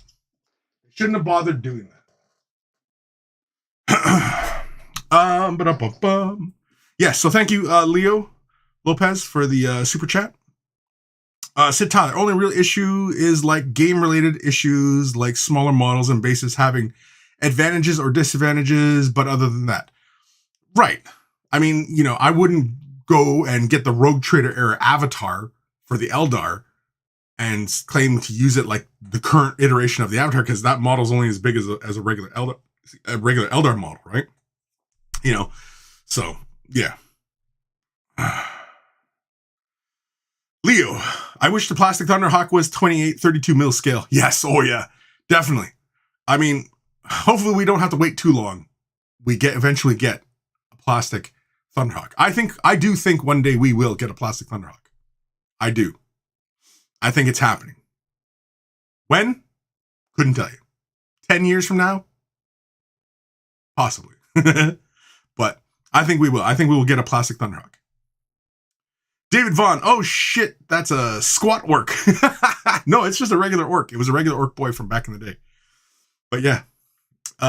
They shouldn't have bothered doing that. Yeah, so thank you, Leo Lopez, for the super chat. Sid Tyler, only real issue is like game-related issues, like smaller models and bases having advantages or disadvantages, but other than that. Right. I mean, I wouldn't go and get the Rogue Trader era avatar for the Eldar and claim to use it like the current iteration of the Avatar, because that model's only as big as a regular Eldar model, right? You know, so yeah. Leo, I wish the plastic Thunderhawk was 32 mil scale. Yes, oh yeah, definitely. I mean, hopefully we don't have to wait too long. We eventually get a plastic Thunderhawk. I do think one day we will get a plastic Thunderhawk. I do. I think it's happening. When? Couldn't tell you. 10 years from now? Possibly. But I think we will. I think we will get a plastic Thunderhawk. David Vaughn. Oh shit, that's a squat orc. No, it's just a regular orc. It was a regular orc boy from back in the day. But yeah.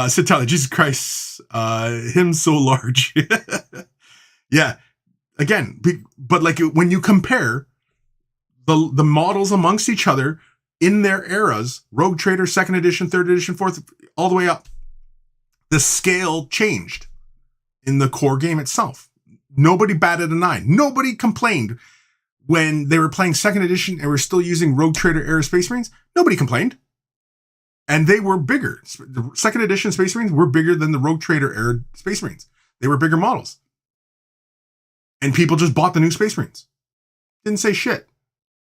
Sid Tyler, Jesus Christ. Him so large. Yeah. Again, but like when you compare the models amongst each other in their eras, Rogue Trader, 2nd edition, 3rd edition, 4th, all the way up, the scale changed in the core game itself. Nobody batted an eye. Nobody complained when they were playing 2nd edition and were still using Rogue Trader era Space Marines. Nobody complained. And they were bigger. The 2nd edition Space Marines were bigger than the Rogue Trader era Space Marines. They were bigger models. And people just bought the new Space Marines. Didn't say shit.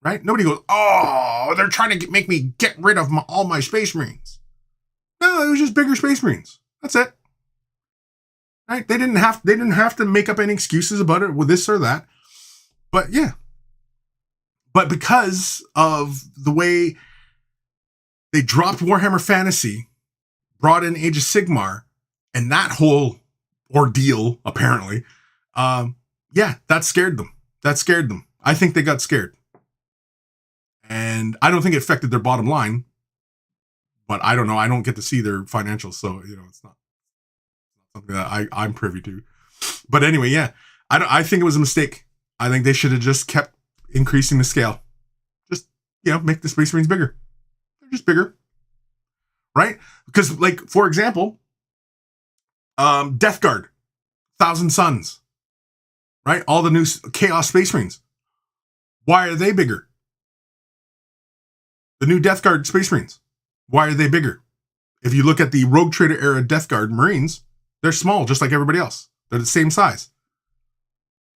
Right? Nobody goes, oh, they're trying to make me get rid of all my Space Marines. No, it was just bigger Space Marines. That's it. Right? They didn't have to make up any excuses about it with this or that. But yeah. But because of the way they dropped Warhammer Fantasy, brought in Age of Sigmar, and that whole ordeal, apparently, yeah, that scared them. That scared them. I think they got scared. And I don't think it affected their bottom line, but I don't know. I don't get to see their financials, so you know it's not something that I'm privy to. But anyway, yeah, I think it was a mistake. I think they should have just kept increasing the scale. Just make the Space Marines bigger. They're just bigger, right? Because like for example, Death Guard, 1,000 Suns, right? All the new Chaos Space Marines. Why are they bigger? The new Death Guard Space Marines. Why are they bigger? If you look at the Rogue Trader era Death Guard Marines, they're small, just like everybody else. They're the same size.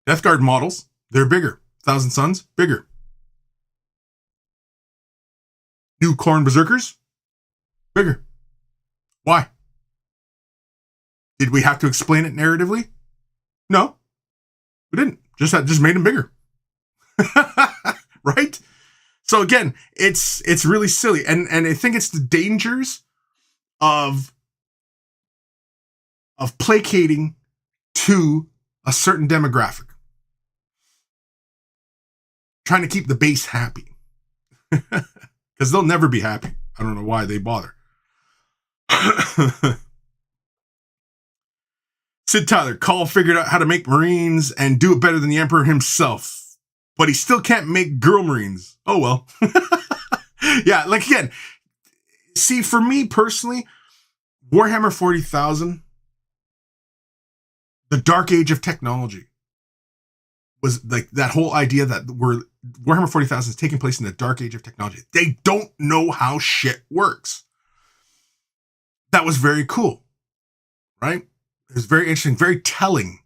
Death Guard models, they're bigger. 1,000 Suns, bigger. New Khorne Berserkers, bigger. Why? Did we have to explain it narratively? No, we didn't. Just made them bigger. Right? So again, it's really silly. And I think it's the dangers of placating to a certain demographic. Trying to keep the base happy. Because they'll never be happy. I don't know why they bother. Sid Tyler, Call figured out how to make Marines and do it better than the Emperor himself. But he still can't make girl Marines. Oh, well. Yeah, like again, see, for me personally, Warhammer 40,000, the dark age of technology, was like that whole idea that Warhammer 40,000 is taking place in the dark age of technology. They don't know how shit works. That was very cool, right? It was very interesting, very telling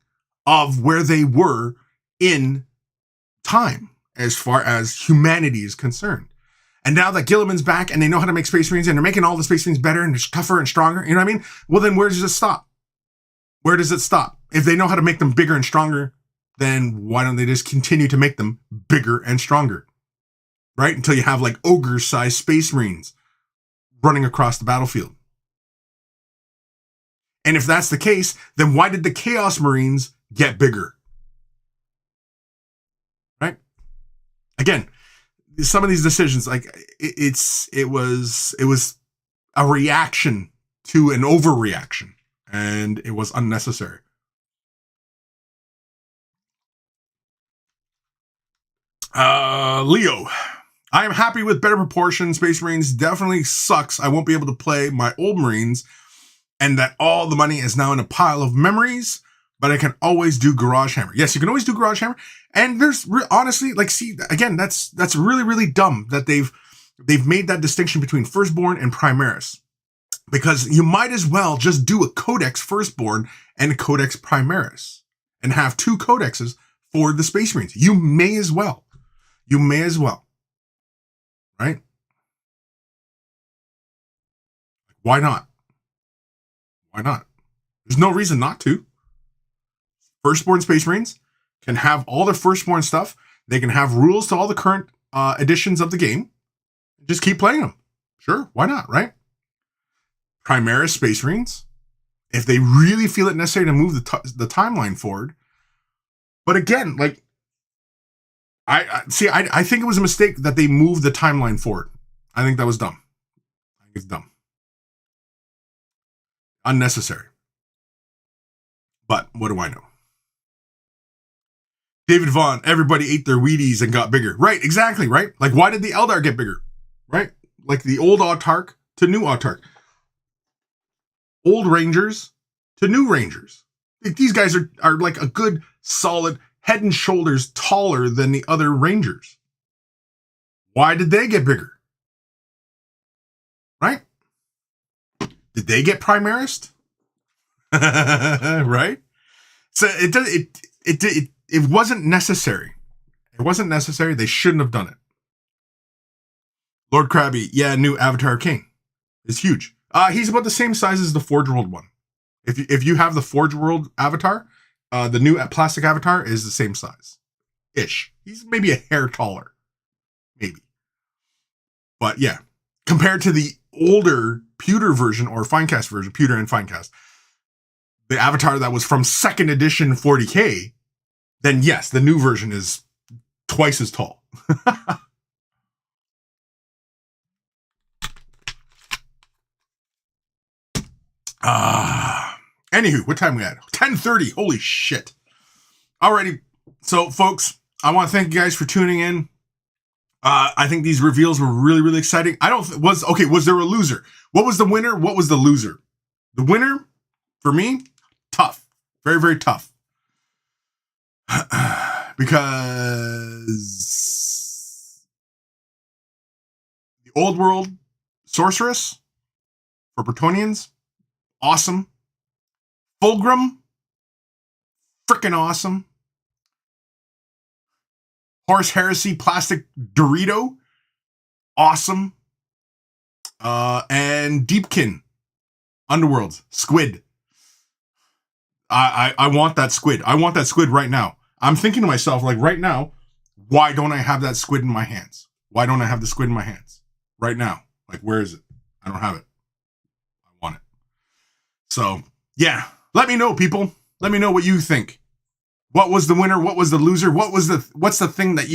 of where they were in time as far as humanity is concerned. And now that Gilliman's back and they know how to make Space Marines and they're making all the Space Marines better and tougher and stronger, you know what I mean? Well, then where does it stop? Where does it stop? If they know how to make them bigger and stronger, then why don't they just continue to make them bigger and stronger? Right? Until you have like ogre-sized Space Marines running across the battlefield. And if that's the case, then why did the Chaos Marines get bigger? Right? Again, some of these decisions, like it was a reaction to an overreaction, and it was unnecessary. Leo, I am happy with better proportion. Space Marines definitely sucks. I won't be able to play my old Marines, and that all the money is now in a pile of memories. but I can always do Garage Hammer. Yes, you can always do Garage Hammer. And there's honestly, like, see, again, that's really, really dumb that they've made that distinction between Firstborn and Primaris, because you might as well just do a Codex Firstborn and a Codex Primaris and have 2 codexes for the Space Marines. You may as well. You may as well. Right? Why not? Why not? There's no reason not to. Firstborn Space Marines can have all their Firstborn stuff. They can have rules to all the current editions of the game. Just keep playing them. Sure, why not, right? Primaris Space Marines, if they really feel it necessary to move the timeline forward. But again, like, I think it was a mistake that they moved the timeline forward. I think that was dumb. I think it's dumb. Unnecessary. But what do I know? David Vaughn, everybody ate their Wheaties and got bigger. Right, exactly, right? Like, why did the Eldar get bigger? Right? Like the old Autark to new Autark. Old Rangers to new Rangers. These guys are like a good, solid head and shoulders taller than the other Rangers. Why did they get bigger? Right? Did they get Primarist? Right? So it wasn't necessary. It wasn't necessary. They shouldn't have done it. Lord Krabby, yeah, new Avatar King. It's huge. He's about the same size as the Forge World one. If you have the Forge World Avatar, the new plastic Avatar is the same size. Ish. He's maybe a hair taller. Maybe. But yeah, compared to the older pewter version or finecast version, pewter and finecast, the Avatar that was from 2nd edition 40K, then yes, the new version is twice as tall. Anywho, what time we at? 10:30. Holy shit. Alrighty. So, folks, I want to thank you guys for tuning in. I think these reveals were really, really exciting. Was there a loser? What was the winner? What was the loser? The winner, for me, tough. Very, very tough. Because the Old World Sorceress for Bretonnians, awesome. Fulgrim, freaking awesome. Horus Heresy Plastic Dorito, awesome. And Deepkin, Underworlds, Squid. I want that squid. I want that squid right now. I'm thinking to myself, like, right now, why don't I have that squid in my hands? Why don't I have the squid in my hands? Right now. Like, where is it? I don't have it. I want it. So, yeah. Let me know, people. Let me know what you think. What was the winner? What was the loser? What's the thing that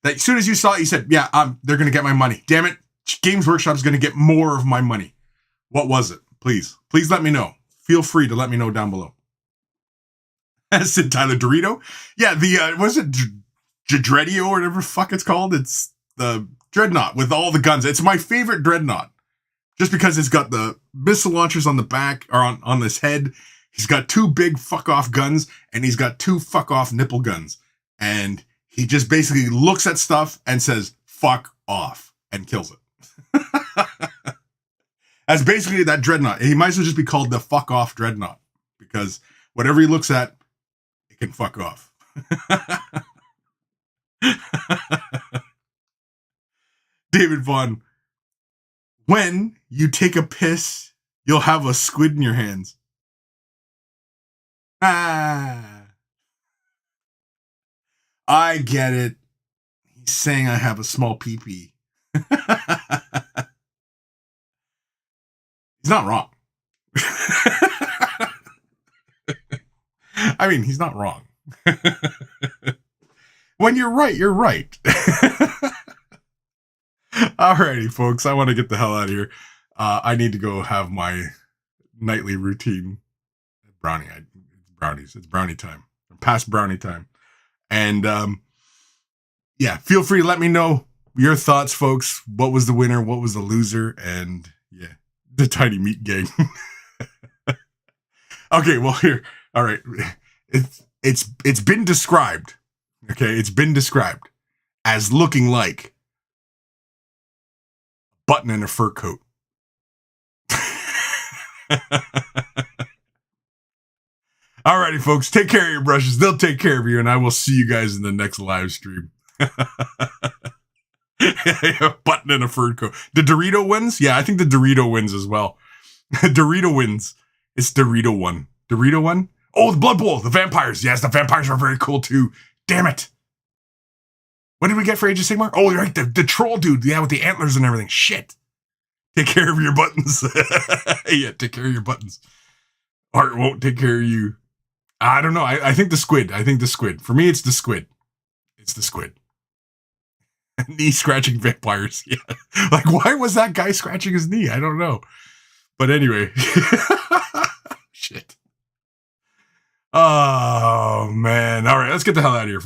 as soon as you saw it, you said, yeah, they're going to get my money. Damn it. Games Workshop's going to get more of my money. What was it? Please let me know. Feel free to let me know down below. Said Tyler Dorito. Yeah, was it Dredio or whatever the fuck it's called? It's the Dreadnought with all the guns. It's my favorite Dreadnought. Just because it's got the missile launchers on the back or on this head. He's got 2 big fuck off guns and he's got 2 fuck off nipple guns. And he just basically looks at stuff and says, fuck off, and kills it. That's basically that Dreadnought. He might as well just be called the fuck off Dreadnought, because whatever he looks at, it can fuck off. David Vaughn, when you take a piss, you'll have a squid in your hands. I get it. He's saying I have a small pee-pee. He's not wrong. I mean, he's not wrong. When you're right, you're right. Alrighty, folks. I want to get the hell out of here. I need to go have my nightly routine. Brownies. It's brownie time. Past brownie time. And yeah, feel free to let me know your thoughts, folks. What was the winner? What was the loser? And yeah, the Tiny Meat Gang. Okay, well, here. All right. It's been described. Okay, it's been described as looking like a button in a fur coat. Alrighty, folks, take care of your brushes. They'll take care of you, and I will see you guys in the next live stream. A button in a fur coat. The Dorito wins? Yeah, I think the Dorito wins as well. Dorito wins. It's Dorito one. Dorito one? Oh, the Blood Bowl, the vampires. Yes, the vampires are very cool too. Damn it. What did we get for Age of Sigmar? Oh, you're right, the troll dude. Yeah, with the antlers and everything. Shit. Take care of your buttons. Yeah, take care of your buttons. Art won't take care of you. I don't know. I think the squid. For me, it's the squid. It's the squid. Knee scratching vampires. Yeah. Like, why was that guy scratching his knee? I don't know. But anyway. Shit. Oh, man. All right, let's get the hell out of here, folks.